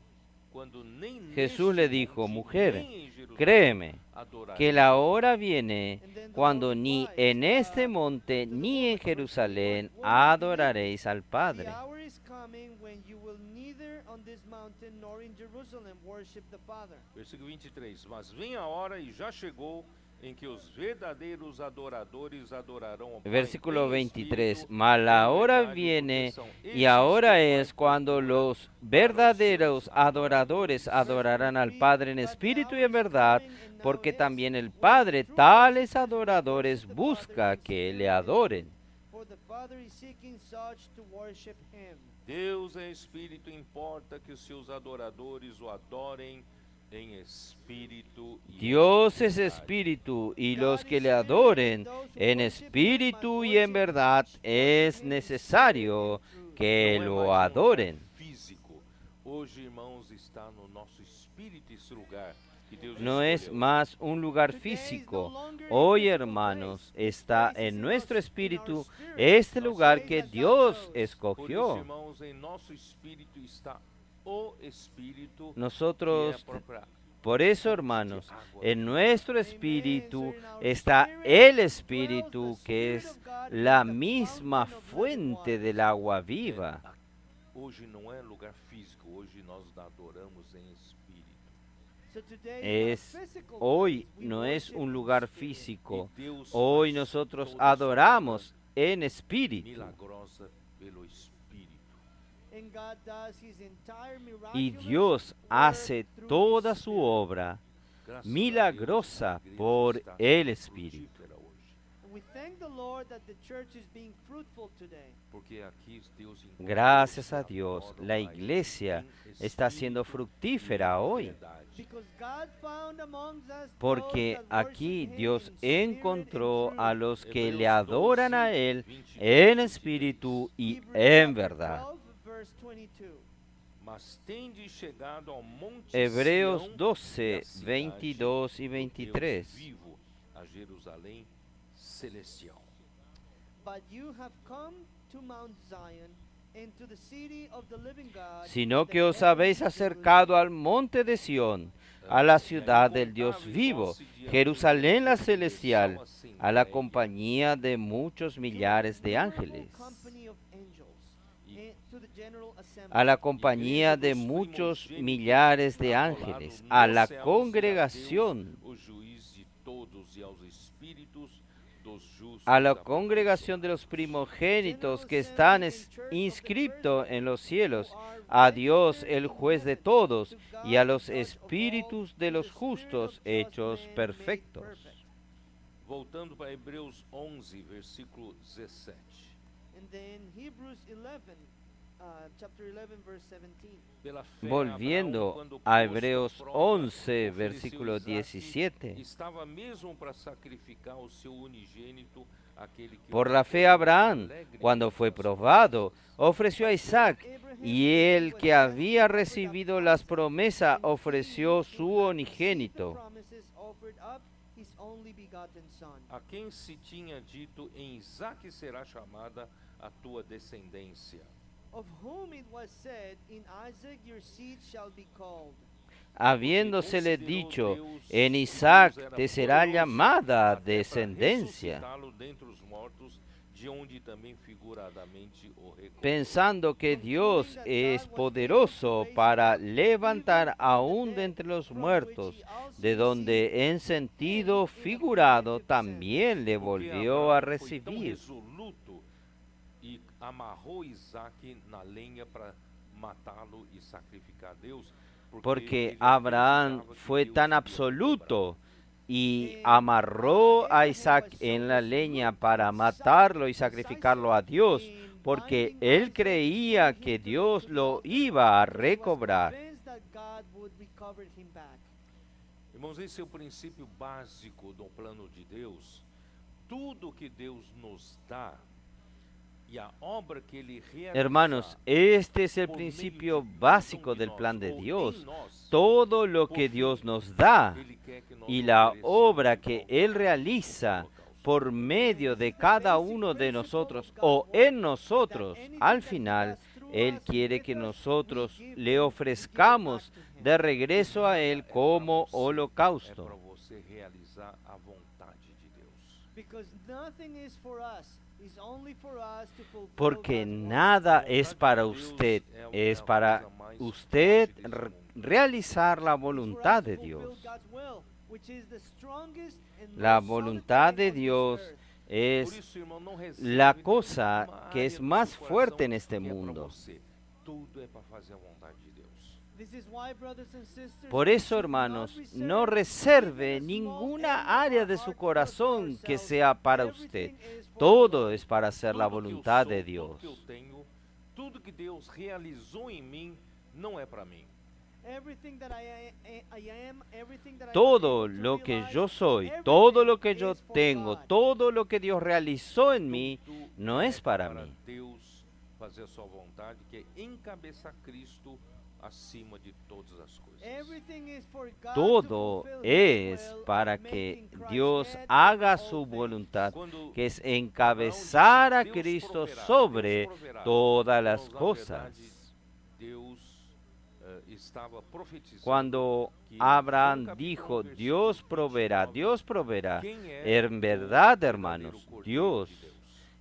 quando nem Jesús neste le dijo, monte, mujer, nem em Jerusalém créeme adoraréis. que la hora viene cuando ni en este monte ni en Jerusalén adoraréis al The Padre. hour is coming when you will neither on this mountain nor in Jerusalem worship the Father. Versículo 23. Mas vem a hora e já chegou em que os verdadeiros adoradores adorarão ao Pai Versículo em 23. espírito Mas e la em hora verdade, porque viene são y esses ahora que o Pai es cuando procura los para os verdaderos seus adoradores adorarán al Padre en But the espíritu y hour en is verdad, coming and now porque is, también el when Padre true tales worshipers will adoradores worship the busca Father in que spirit le and in adoren. truth. For the Father is seeking such to worship Him. Deus é espírito, importa que os seus adoradores o adorem em espírito e Dios em es verdade. espíritu y los que le adoren en espíritu y en verdad es necesario que Não é lo mais um lugar adoren. físico. Hoje, irmãos, está no nosso espírito esse lugar que Deus No es escolheu. más un lugar físico. Hoy, hermanos, está en nuestro espíritu este lugar que Dios Por isso, escogió. irmãos, em nosso espírito está o Espírito, que é a Nosotros, própria por eso, hermanos, en nuestro espíritu está el espíritu que es la misma fuente del agua viva. Hoje não é lugar físico, hoje nós adoramos em espírito. So today Es, not a physical hoy place, we no es worship un in lugar spirit. físico. E Deus Hoy faz nosotros toda a sua adoramos obra en espíritu. milagrosa pelo Espírito. And God does His entire Y miraculous Dios work hace through toda His su Spirit. obra Graças milagrosa a Deus, a igreja por está el sendo Espíritu. frutífera hoje, And we thank the Lord that the church is being fruitful today. porque aqui Deus encontrou Gracias que a Dios, adoram la a Ele iglesia em está siendo espírito fructífera e em hoy, verdade. Because God found amongst us porque those that aquí worship Him Dios in spirit encontró and a truth. los que le Hebreos adoran a 12, Él 22, en 23. espíritu y Hebrews en chapter verdad. 12, verse 22. Mas tende chegado ao monte Hebreos Sião, 12, e à cidade 22 y do Deus 23. vivo, a Jerusalém celestial. But you have come to Mount Zion and to the city of the living God. Sino and the que os habéis heavenly acercado Jerusalem. al monte de Sión, a la ciudad del Dios vivo, Jerusalén la celestial, a la compañía de muchos millares de ángeles, Company of angels, and to the general assembly. a la compañía de muchos millares de ángeles, a la congregación, O juiz de todos e aos espíritos dos justos. a la a congregación de los primogénitos que están inscritos en los cielos, a Dios el juez de todos, y a los espíritus de los justos hechos perfectos. Voltando para Hebreus 11, versículo 17. And then Hebrews 11, chapter 11, verse 17. Pela fé, Volviendo Abraão, quando a pôs Hebreos por prova, 11, ofereceu versículo Isaque, 17. estava mesmo para sacrificar o seu unigênito, aquele que Por o la fe recolheu Abraham, alegre cuando entre fue as probado, promessas. ofreció a Isaac, y el que había recibido las promesas ofreció su unigénito. A quem se tinha dito, em Isaque será chamada a tua descendência. Of whom it was said, in Isaac your seed shall be called. Habiéndosele dicho, en Isaac te será llamada descendencia, Ressuscitá-lo dentre os mortos, de onde também figuradamente o recolheu. pensando que Dios es poderoso para levantar aún de entre los muertos, de donde en sentido figurado también le Porque volvió a Abraão foi tão recibir. resoluto e amarrou Isaque na lenha para matá-lo e sacrificar a Deus, Porque ele Abraham acreditava que fue Deus tan iria absoluto y amarró a Isaac en la leña para matarlo y sacrificarlo a Dios, porque él creía que Dios lo iba a recobrar. Irmãos, esse é o princípio básico do plano de Deus. Tudo que Deus nos dá e a obra que Ele realiza, Hermanos, este es el por meio principio de cada básico de del nós, plan de ou em Dios. nós, Todo lo por que fim, Dios nos da Ele quer que nós y la ofereçamos obra em que altar Él como realiza holocausto. por medio de cada uno de nosotros o en nosotros, al final, Él quiere que nosotros le ofrezcamos de regreso a Él como É para holocausto. você realizar a vontade de Deus. Because nothing is for us. It's only for us to fulfill Porque God's will. nada A es vontade para de Deus usted, é es a para coisa mais usted forte desse mundo. realizar la It's for us voluntad to de fulfill Dios. God's will, which is the strongest and La most solid voluntad thing de on this Dios earth. Por es isso, irmão, não la reserve cosa uma que área es do más seu fuerte coração en este que é pra mundo. você. Tudo é para fazer a vontade de Deus. This is why, brothers and sisters, Por we eso, should hermanos, not no reserve reserve even a small ninguna area of área our de su heart corazón just for que ourselves. sea para usted. Everything is for the Todo Lord. es para hacer la Tudo que eu voluntad sou, de tudo Dios. que eu tenho, tudo que Deus realizou em mim, não é para mim. Everything that I am, everything that I was Todo able to lo que realize, yo soy, everything todo lo que yo is for tengo, God. todo lo que Dios realizó en mí, Tudo no é es para mí. Deus fazer a sua vontade, que é encabeçar Cristo acima de todas as coisas. Everything is for God to Todo fulfill es His will, para que making Christ Dios head haga over su all things. voluntad, Quando que es Abraão encabezar a disse, Deus Cristo proverá, sobre Deus proverá. todas las Irmãos, na cosas. verdade, Deus estava profetizando Cuando que Abraham João dijo, capítulo Dios 29, proveerá, Dios proveerá, quem é en verdad, o verdadeiro hermanos, Cordeiro Dios de Deus.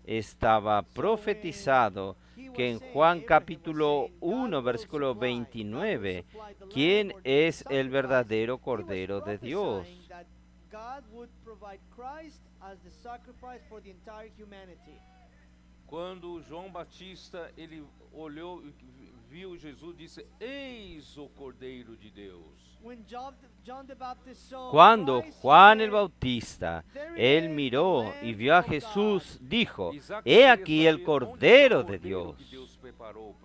estaba profetizado que en Juan capítulo 1, versículo 29, ¿quién es el verdadero Cordero de Dios? God would provide Christ as the sacrifice for the entire humanity. Quando João Batista ele olhou, viu Jesus, disse: Eis o Cordeiro de Deus. When John the Baptist saw Cuando Christ, he Juan el said, Bautista, "There él is the miró Lamb y vio a of God." Jesús, dijo, Isaac he queria aquí el saber Cordero onde de está o cordeiro Dios. que Deus preparou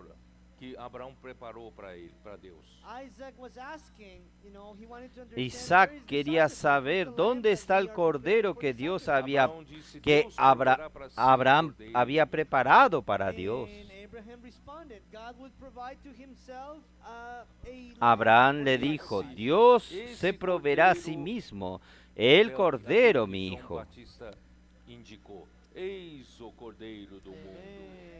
que Abraão preparou para ele, para Deus. Isaac was asking, he wanted to understand, Isaac where is the quería sacrifice? saber Where's the dónde lamb está that el we are Cordero preparing for que the Dios sacrifice? había, Abraão disse, que Deus proverá para si o Abraham cordeiro. había preparado para Dios. And Abraham responded, God would provide to himself a lamb Abraham for le the dijo, sacrifice. Dios Ese se proveerá a sí cordero mismo, el É Cordero, aquilo que mi João hijo. Batista indicou. Eis o Cordeiro do mundo.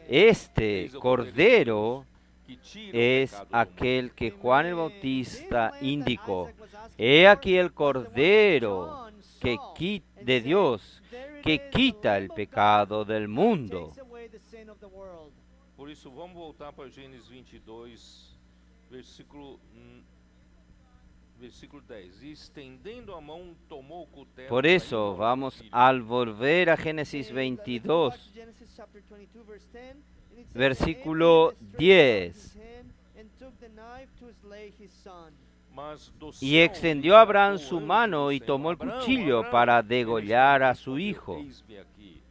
Este Eis o Cordero que tira o es pecado do aquel que Juan el Amen. Bautista This lamb that indicó. Isaac was asking He for aquí el was the one that Cordero John que saw and de said, Dios "There it que is, the quita Lamb el of pecado God del that mundo. takes away the sin of the world." Por isso, vamos voltar para Gênesis 22, versículo 10. E estendendo a mão, tomou o cutelo. Por para eso imolar o vamos filho. al volver a Génesis Let's go back 22, to Genesis chapter 22, verse 10, and it says, versículo "And Abraham stretched 10. out his hand and took the knife to slay his son." Mas do Y céu extendió lhe Abraham bradou o su anjo mano do y Senhor, tomó el Abraão, cuchillo Abraão. para Ele degollar a su respondeu, hijo. Eis-me aqui.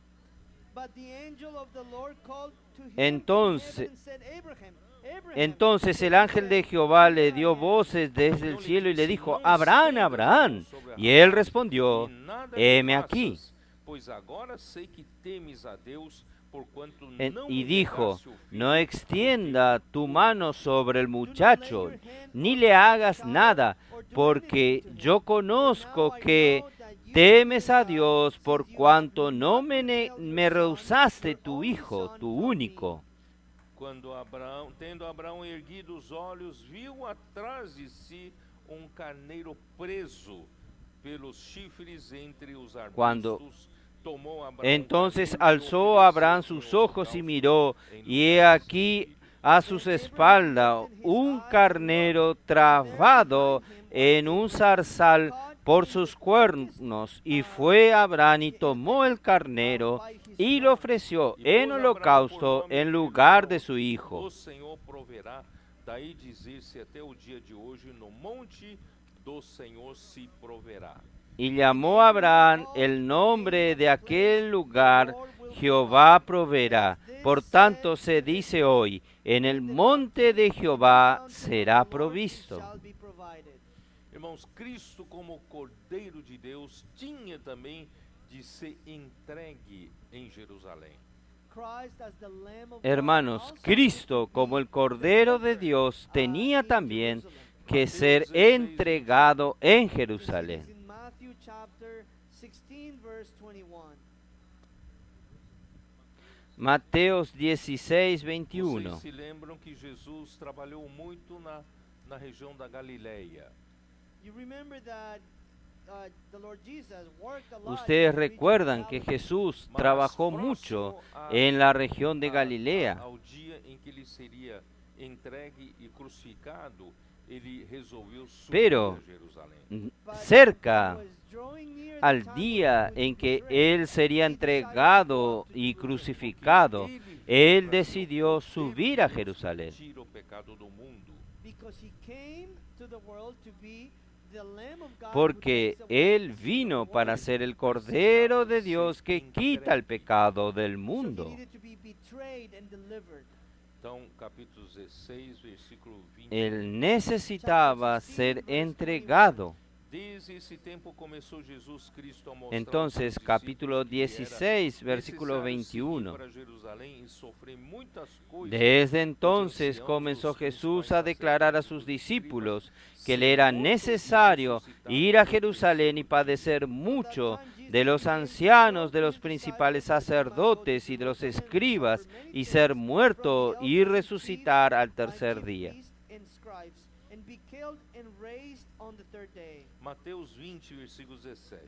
But the angel of the Lord called to him from Entonces, heaven and said, Abraham, Abraham. entonces el ángel de Jehová le dio voces desde el cielo y le dijo, Abraham, Abraham. Y él respondió, heme aquí. Pois agora sei que temes a Deus, porquanto não Y me dijo, negaste o filho, no extienda tu mano sobre el muchacho, ni le hagas nada, porque yo conozco que temes a Dios por cuanto no me rehusaste tu hijo, tu único. Tendo Abraão erguido os olhos, viu atrás de si carneiro preso pelos chifres entre os Cuando arbustos. Entonces alzó Abraham sus ojos y miró, y he aquí a sus espaldas un carnero trabado en un zarzal por sus cuernos. Y fue Abraham y tomó el carnero y lo ofreció en holocausto en lugar de su hijo. O Senhor proverá, daí dizer-se até o dia de hoje, no monte do Senhor se proverá. Y llamó a Abraham el nombre de aquel lugar, Jehová proveerá. Por tanto se dice hoy, en el monte de Jehová será provisto. Irmãos, Cristo como Cordeiro de Deus tinha também de ser entregue em Jerusalém. Hermanos, Cristo como el Cordero de Dios tenía también que ser entregado en Jerusalén. Mateos 16, 21. Vocês se lembram que Jesus trabalhou muito na região da Galileia. Ustedes recuerdan que Jesús trabajó mucho en la región de Galilea. Ao dia em que ele seria entregue e crucificado, ele resolveu subir Pero a Jerusalém. cerca al día en que él sería entregado y crucificado, él decidió subir a Jerusalén. Tira o pecado do mundo. Porque él vino para ser el Cordero de Dios que quita el pecado del mundo. Então, capítulo 16, versículo 20. Él necesitaba ser entregado. Desde esse tempo começou Jesus Cristo a mostrar Entonces, aos seus capítulo discípulos que 16, era versículo necessário seguir 21. para Jerusalém e sofrer muitas coisas Desde dos entonces anciãos, comenzó os Jesús principais a declarar a sus sacerdotes, discípulos escribas, que le era ser morto y necesario resucitar ir a entre los Jerusalén y muertos. padecer mucho de los ancianos, de los principales sacerdotes y de los escribas, y ser muerto y resucitar al tercer día. Mateus 20, versículo 17.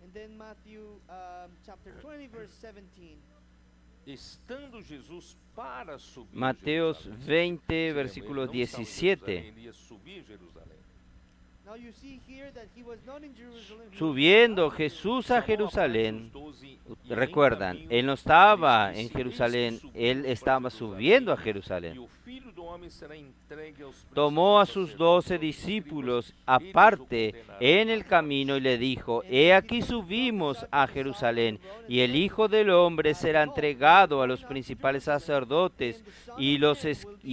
And then Matthew chapter 20 verse 17. Estando Jesus para subir a Mateos Jerusalém. 20, Ele versículo não estava em 17. Jerusalém, ele ia subir a Jerusalém. Now you see here that he was not in Jerusalem. he was Subiendo not in Jesús a Chamou Jerusalén, aparte os 12 e em recuerdan, caminho él no estaba lhes en disse, Jerusalén, "Eis que él subimos estaba para Jerusalém, subiendo a e Jerusalén. o Filho do Homem será entregue aos Tomó a principais sus sacerdotes, 12 aos discípulos escribas, eles o aparte condenarán en a el morte. camino y le dijo, he aquí subimos a Jerusalén, y el Hijo del Hombre será entregado a los principales sacerdotes y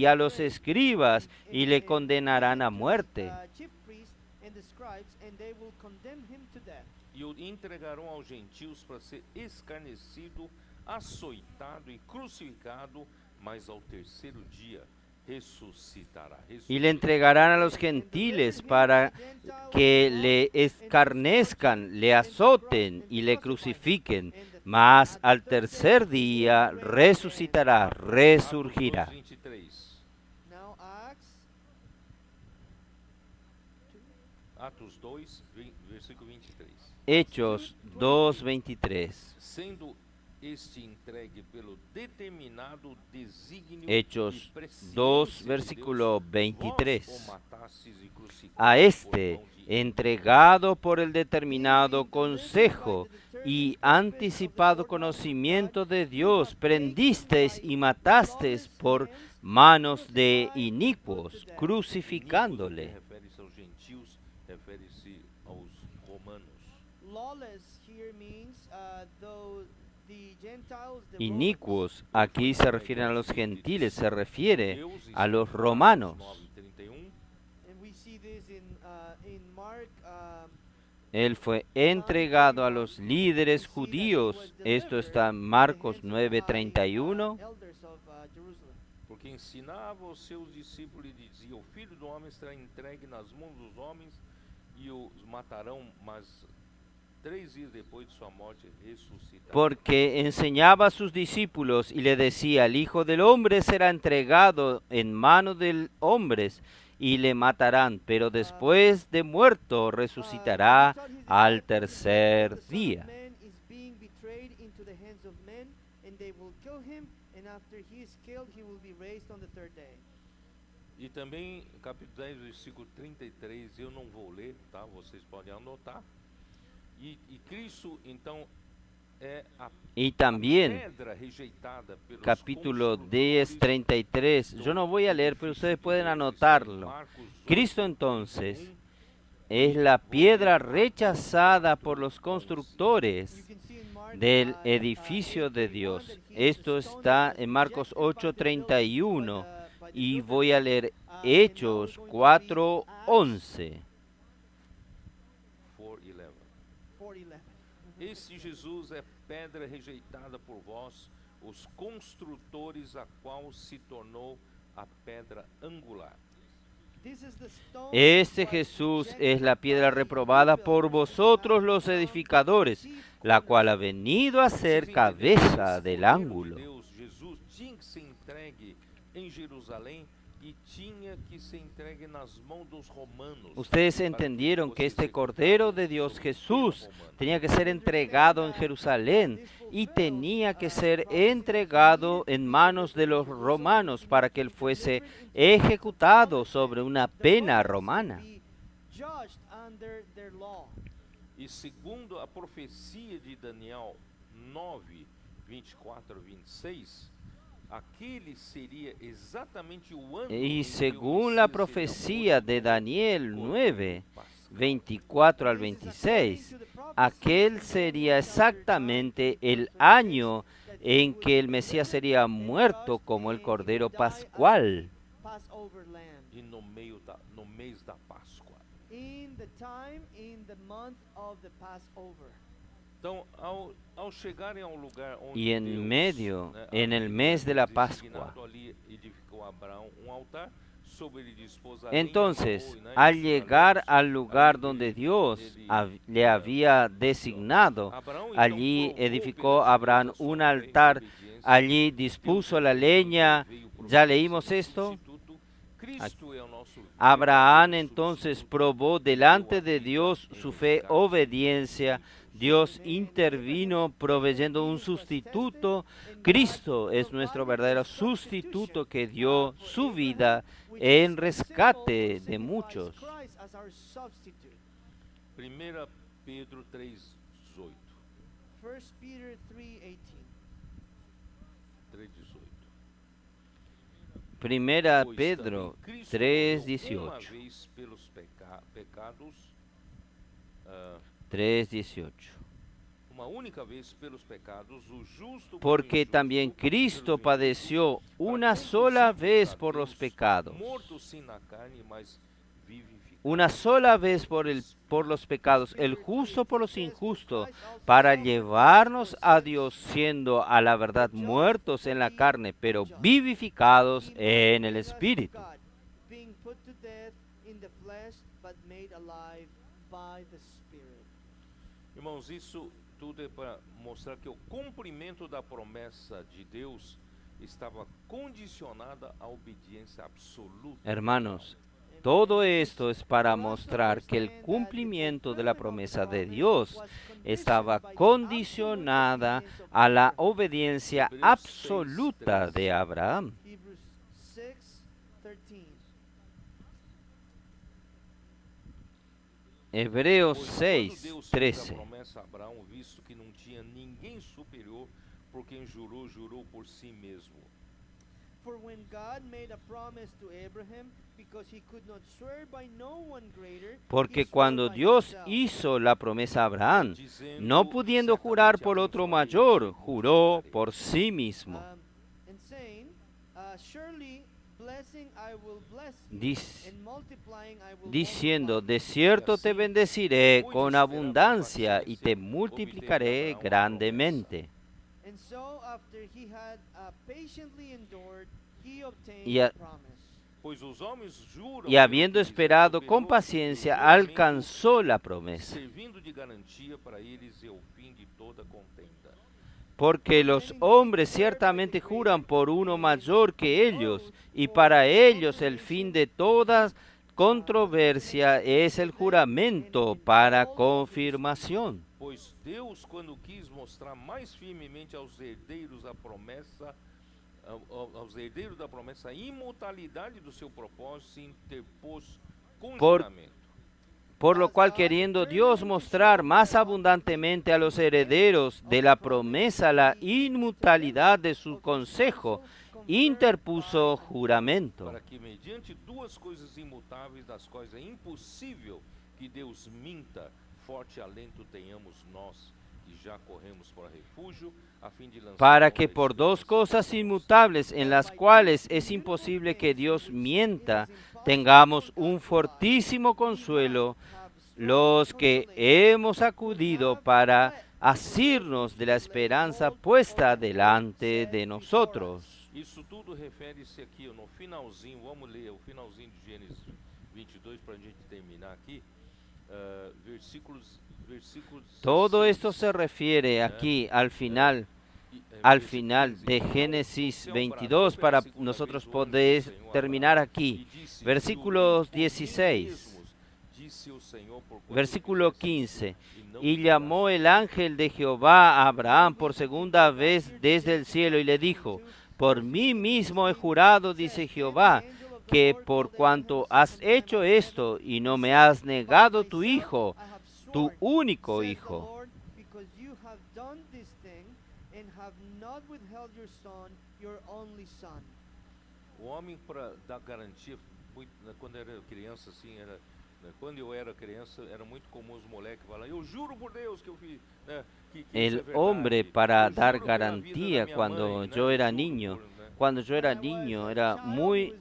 a los escribas, y le condenarán a muerte. chief priests and the scribes, and they will condemn him to death. E o entregarão aos gentios para ser escarnecido, açoitado e crucificado, mas ao terceiro dia ressuscitará. Y le entregarán a los gentiles para que le escarnezcan, le azoten y le crucifiquen, mas al tercer día resucitará, resurgirá. Atos 23. Now Atos 2, versículo 23. Hechos 2:23. Sendo este entregue pelo determinado desígnio Hechos e presciência 2, de versículo Deus, 23. vós o matastes e crucificastes A por este, mão de entregado por el determinado consejo y anticipado conocimiento de Dios, prendisteis y matasteis por manos de inicuos, crucificándole. Refere-se aos gentios, refere-se aos romanos. lawless here means The Gentiles, the Inicuos, Romans. aquí se refieren a los gentiles, se refiere Judeus, a los isso em romanos. Marcos 9:31. And we see this in Mark. Él fue entregado a los líderes judíos. Esto está en Marcos 9:31. Elders of Jerusalem. Porque ensinava os seus discípulos e dizia: o Filho do Homem será entregue nas mãos dos homens e os matarão, mas 3 dias depois de sua morte ressuscitará. Porque enseñaba a sus discípulos y le decía, el Hijo del Hombre será entregado en manos de hombres y le matarán, pero después de muerto resucitará al tercer día. E também, capítulo 10, versículo 33, eu não vou ler, tá? Vocês podem anotar. E Cristo, então, é a Y también, pedra rejeitada pelos capítulo construtores 10, 33, yo no voy a leer, pero ustedes pueden anotarlo. Cristo entonces es la piedra rechazada por los constructores del edificio de Dios. Esto está en Marcos 8:31 y voy a leer Hechos 4:11. 4:11. Esse Jesus é pedra rejeitada por vós, os construtores, a qual se tornou a pedra angular. Este Jesús es la piedra reprobada por vosotros los edificadores, la cual ha venido a ser cabeza del ángulo. Deus, Jesus tinha que ser entregue em Jerusalém e tinha que ser entregue nas mãos dos romanos. Ustedes entendieron que este Cordero de Dios Jesús tenía que ser entregado en Jerusalén y tenía que ser entregado en manos de los romanos para que él fuese ejecutado sobre una pena romana. E segundo a profecia de Daniel 9:24-26, aquele seria exatamente o ano Y em que o según la Messias seria profecía de morto Daniel por 9, Pascal. 24 al 26, aquel sería exactamente el año en que el Mesías sería muerto como el Cordero Pascual. E no mês da Páscoa. Então, ao chegarem a um lugar onde Y en Deus, medio, né, en el havia mes de la designado, Pascua. ali edificou Abraão um altar, sobre ele dispôs a Entonces, lenha, né, al e llegar os al lugar ali donde ele- Dios ele, le había designado, Abraão, então, allí provou edificó perante Abraham Deus a sua un fé e altar, obediência. allí Deus dispuso la enviou, leña. veio ¿Ya providenciar leímos um esto? substituto. Cristo é o nosso Abraham verdadeiro entonces substituto. probó delante de Dios su fe, obediencia. Dios intervino proveyendo un sustituto. Cristo es nuestro verdadero sustituto que dio su vida en rescate de muchos. 1 Pedro 3:18. 1 Peter 3:18. 3:18. Primera Pois Pedro também Cristo morreu uma 3:18. vez pelos pecados, 3:18. uma única vez pelos pecados, o justo por Porque injusto, también o Cristo injusto, padeció para una conduzir-nos sola a vez por Deus, los pecados. morto sim na carne, mas vivificado. Una sola vez por los pecados, el justo por los injustos, para llevarnos a Dios siendo a la verdad muertos en la carne, pero vivificados en el Espíritu. Being put to death in the flesh, but made alive by the Spirit. Irmãos, isso tudo é para mostrar que o cumprimento da promessa de Deus estava condicionada à obediência absoluta. Hermanos, todo esto es para mostrar que el cumplimiento de la promesa de Dios estaba condicionada a la obediencia absoluta de Abraham. Hebrews 6:13. Hebreos Pois quando 6, Deus fez a 13. promessa a Abraão, visto que não tinha ninguém superior por quem jurou por si mesmo. For when God made a promise to Abraham, because he could not swear by no one greater, Porque he swore cuando by Dios himself. hizo la promesa a Abraham, no pudiendo jurar por otro mayor, juró por sí mismo, And saying, surely blessing I will bless thee, Dic- and multiplying I will diciendo, multiply de thee. cierto te así, bendeciré depois de con esperar abundancia com y te paciência, multiplicaré obteve Abraão a grandemente. And so after he had patiently endured, he obtained Y a- the promise. Pois os homens juram Y habiendo pelo que lhes esperado operou con em paciencia, nenhum momento, alcanzó la promesa. servindo de garantia para eles e o fim de toda contenda. Porque los hombres ciertamente juran por uno mayor que ellos, y para ellos el fin de toda controversia es el juramento para confirmación. Pois Deus, quando quis mostrar mais firmemente aos herdeiros a promessa, aos herdeiros da promessa, a imortalidade do seu propósito, se interpôs com Por- juramento. Por lo cual, queriendo Dios mostrar más abundantemente a los herederos de la promesa la inmutabilidad de su consejo, interpuso juramento, Para que, mediante duas coisas imutáveis, das quais é impossível que Deus minta, forte alento tenhamos nós, que já corremos para refúgio, a fim de lançar para mão que da por dos esperança cosas que inmutables en las cuales es imposible que Dios mienta, tengamos un fortísimo consuelo los que hemos acudido para asirnos de la esperanza puesta delante de nosotros. Isso tudo refere-se aqui no finalzinho, vamos ler o finalzinho de Gênesis 22 para a gente terminar aqui, versículos Todo 16, esto se refiere aquí al final de Génesis 22 para nosotros poder terminar aquí. Versículos 16, versículo 15. Y llamó el ángel de Jehová a Abraham por segunda vez desde el cielo y le dijo, por mí mismo he jurado, dice Jehová, que por cuanto has hecho esto y no me has negado tu hijo, tu único hijo. O homem, para dar garantia, quando era criança, assim, quando eu era criança, era muito comum os moleques falar, eu juro por Deus que eu fiz, que isso é El verdade. hombre, para Eu dar juro pela vida da garantía minha cuando mãe, yo era Juro niño, por, cuando yo era niño, era muy...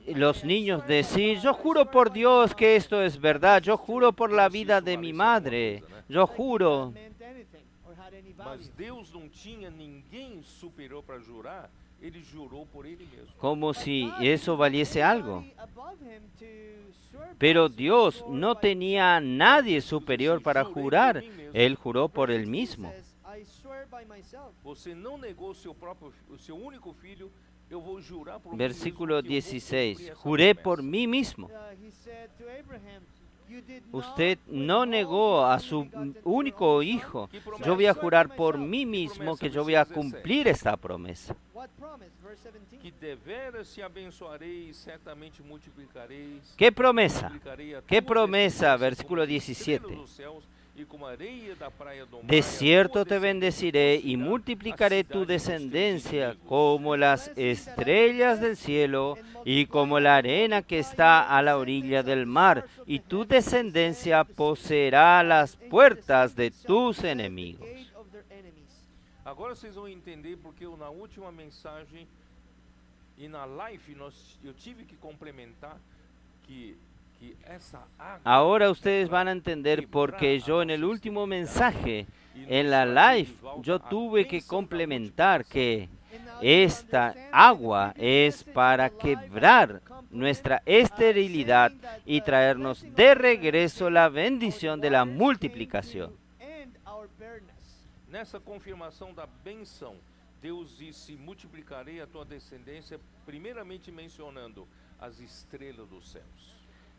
Los niños decir, yo juro por Dios que esto es verdad, yo juro por la vida de mi madre, yo juro. Mas Deus não tinha ninguém superior para jurar, ele jurou por ele mesmo. Como si eso valiese algo. Pero Dios no tenía a nadie superior para jurar, Él juró por Él mismo. Você não negou o seu único filho, eu vou jurar por mim Versículo mesmo que eu vou 16, cumprir essa juré promessa. por mí mismo. Usted no negó a su único hijo. Yo voy a jurar por mí mismo que yo voy a cumplir esta promesa. Que deveras te abençoarei e certamente multiplicarei. ¿Qué promesa? Multiplicarei a ¿Qué tua promesa? descendência Versículo como as estrelas 17. dos céus e como a areia da praia do mar, De e a cierto tua te descendência bendeciré y possuirá multiplicaré a tu cidade dos teus descendencia inimigos. como las estrellas del cielo y como la arena que está a la orilla del mar, y tu descendencia poseerá las puertas de tus enemigos. Agora vocês vão entender porque eu, na última mensagem e na live eu tive que complementar que essa água. Ahora ustedes van a entender por qué yo en el último mensaje, en la live, yo tuve que complementar que esta agua es para quebrar nuestra esterilidad y traernos de regreso la bendición de la multiplicación. Nessa confirmação da bênção, Deus disse: multiplicarei a tua descendência, primeiramente mencionando as estrelas dos céus.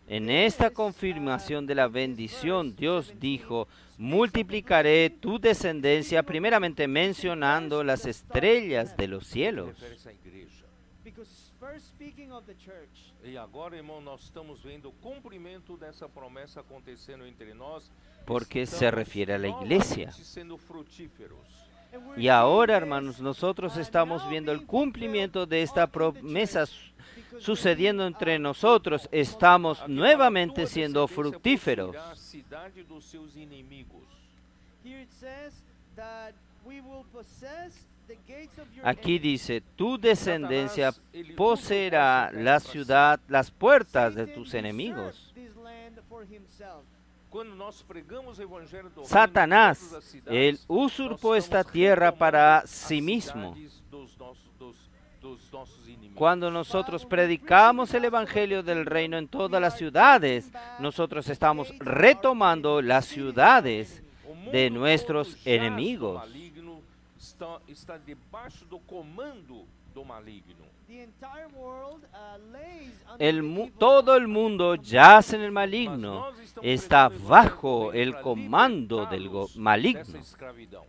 En esta confirmación de la bendición, Dios dijo, multiplicaré tu descendencia, primeramente mencionando las estrellas de los cielos. Refere-se à igreja. E agora, irmão, nós estamos vendo o cumprimento dessa promessa acontecendo entre nós. Porque se refiere a la iglesia. Estamos novamente sendo frutíferos. And we're Y ahora, seeing hermanos, this, nosotros estamos now viendo el being cumplimiento fulfilled de esta in the promesa church, because sucediendo we entre are nosotros. fruitful, Estamos Aqui fala, nuevamente tua siendo descendência fructíferos. possuirá a cidade dos seus inimigos. Here it says that we will possess the gates of your Aquí enemies. dice, tu descendencia Satanás, ele poseerá usurpou essa la terra ciudad, las puertas de Satan tus usurped enemigos. this land for himself. Quando nós pregamos o evangelho do reino em Satanás, todas as él cidades, usurpó nós esta estamos tierra retomando para as sí mismo. cidades dos nossos inimigos. Cuando nosotros predicamos el Evangelio del Reino en todas las ciudades, nosotros estamos retomando las ciudades O mundo de todo nuestros jaz do enemigos. maligno, está debaixo do comando do maligno. The entire world lays under El the mu- evil todo el under the mundo command yace en el Mas maligno, nós estamos está pregando o bajo evangelho do reino el para comando del libertá-los maligno. dessa escravidão.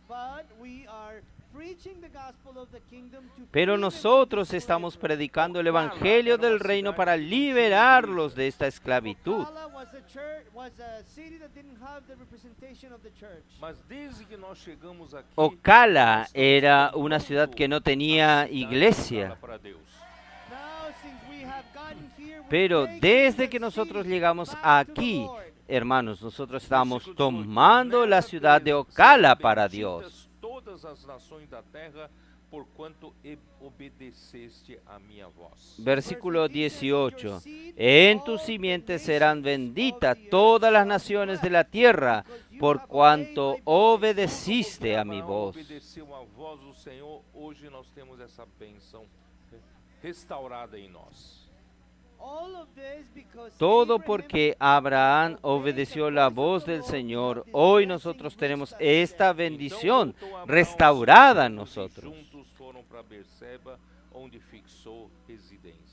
But we are preaching the gospel of the kingdom to Pero free them from nosotros this estamos slavery. predicando el Evangelio del Reino para liberarlos de esta esclavitud. Ocala was a city that didn't have the representation of the church. Mas desde que nós chegamos aqui, Ocala nós estamos era tomando una ciudad que no a tenía cidade iglesia. de Ocala para Deus. Now, since we have gotten here, we're Pero taking desde the que nosotros city llegamos back to the aquí, Lord. hermanos, nosotros estamos Versículo 18, tomando la "Nela ciudad de serão Ocala para benditas Dios. todas as nações da terra, porquanto obedeceste a minha voz. Versículo 18. En tu simiente serán benditas todas las naciones de la tierra, por cuanto obedeciste a mi Abraão voz. obedeceu a voz do Senhor, hoje nós temos essa bênção restaurada em nós. All of this because Todo Abraham porque Abraham obeyed obedeció the la voice of voz the del Lord, Señor. we have this Hoy blessing nosotros reached tenemos us esta today. bendición Então voltou Abraão, restaurada a seus nosotros. filhos, e juntos foram para Berseba, onde fixou residência.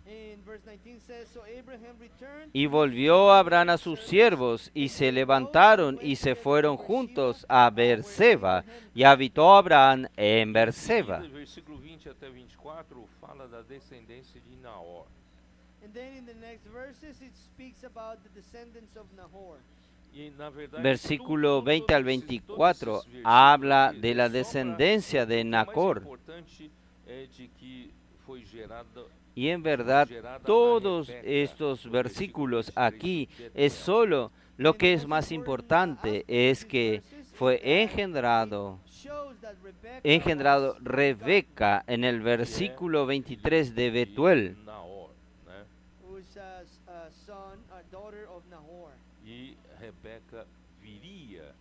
In verse 19 says, so Abraham returned Y to his volvió Abraham a sus servants, siervos, y and se they levantaron rose y and se went fueron to juntos Beersheba, a where Berseba, Abraham y habitó Abraham en Em Berseba. seguida, versículo 20 até 24 fala da descendência de Naor. And then in the next verses it speaks about the descendants of Nahor. E, na verdade, Versículo 20 al todos 24 esses versículos habla de de la sobra, descendencia de o mais Nacor. importante é de que foi gerada Y en verdad, todos estos versículos aquí es solo lo que es más importante, es que fue engendrado Rebeca en el versículo 23 de Betuel, Naor, né? Who's a son, a daughter of Nahor. E Rebeca viria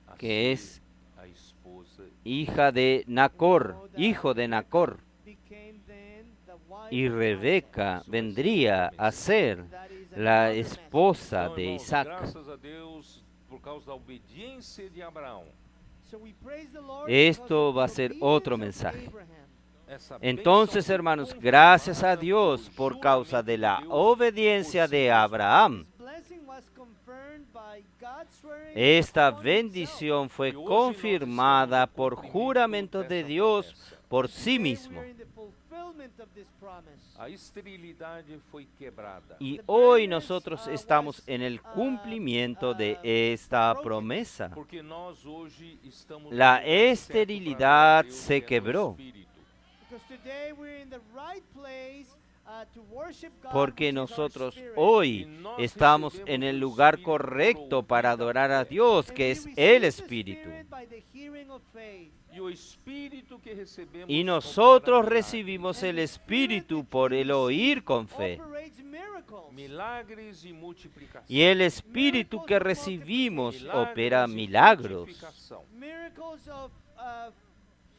a que ser es a esposa hija de Nacor, hijo de Nacor. Became then the wife Y of Rebeca Isaac. vendría a ser That is la another esposa Então, de irmãos, Isaac. graças a Deus por causa da obediência de Abraão. message. So we praise the Lord Esto because of va a the ser obedience otro of mensaje. Abraham. Essa Entonces, bênção foi hermanos, confirmada gracias a Dios por causa juramento de la Deus obediencia por sí de mismo. Abraham. This blessing was confirmed by God swearing Esta upon himself. bendición fue Y hoy confirmada nosotros por estamos en el juramento cumplimiento de de Dios esa promesa. por Today sí we mismo. are in the fulfillment of this promise. A esterilidade foi quebrada. Y hoy nosotros estamos en el cumplimiento de esta promesa. Porque nós hoje estamos no La lugar certo para esterilidad adorar a Deus, se que é no quebró. Espírito. Because today we're in the right place to worship God, Porque which is our nosotros spirit. hoy estamos en el lugar correcto para adorar a Dios, And que we es receive el the Espíritu. Spirit by the hearing of faith. E o Espírito que recebemos Y opera nosotros milagres. recibimos el Espíritu por el oír con fe. Operates miracles. Milagres e multiplicação. Y el Espíritu que recibimos Milagres opera e milagros, frutificação. Miracles of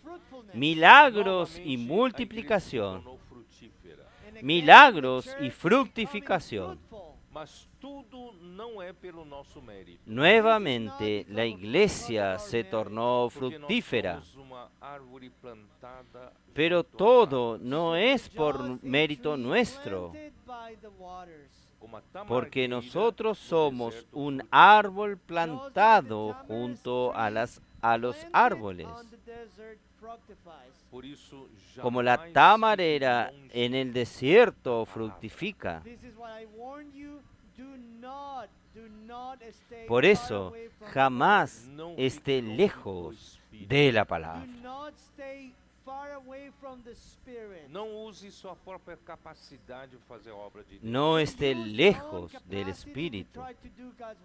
fruitfulness. milagros Novamente, y a igreja se multiplicación, tornou frutífera. And again, milagros the y church becoming fructificación. fruitful. Mas tudo não é pelo nosso mérito. Nuevamente la iglesia se tornó Porque nós fructífera, somos uma árvore plantada pero junto às todo águas. no es por Just a mérito tree nuestro, planted by the waters. Como a porque tamargueira nosotros no somos deserto un frutífera. árbol plantado junto a los Planted árboles, on the desert fructifies. Por isso, como la jamais tamarera fique longe en el desierto fructifica. This is what I warn you. Do not Do not stay Por far eso, away from the jamás Não esté fique longe do lejos Espírito. de la Word. palabra. Do not stay far away from the Spirit. Não use sua própria capacidade de fazer a obra de Deus. No To esté use your own lejos del capacity to Espíritu. try to do God's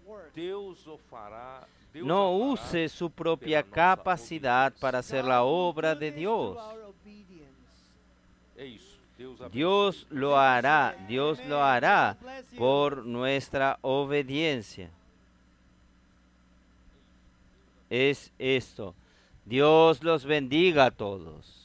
work. Deus o fará. Deus No a fará use su propia pela nossa capacidad obediência. para hacer God la will obra do de this Dios. through our obedience. É isso. Deus abençoe. Dios lo hará, Dios lo hará por nuestra obediencia. Es esto. Dios los bendiga a todos.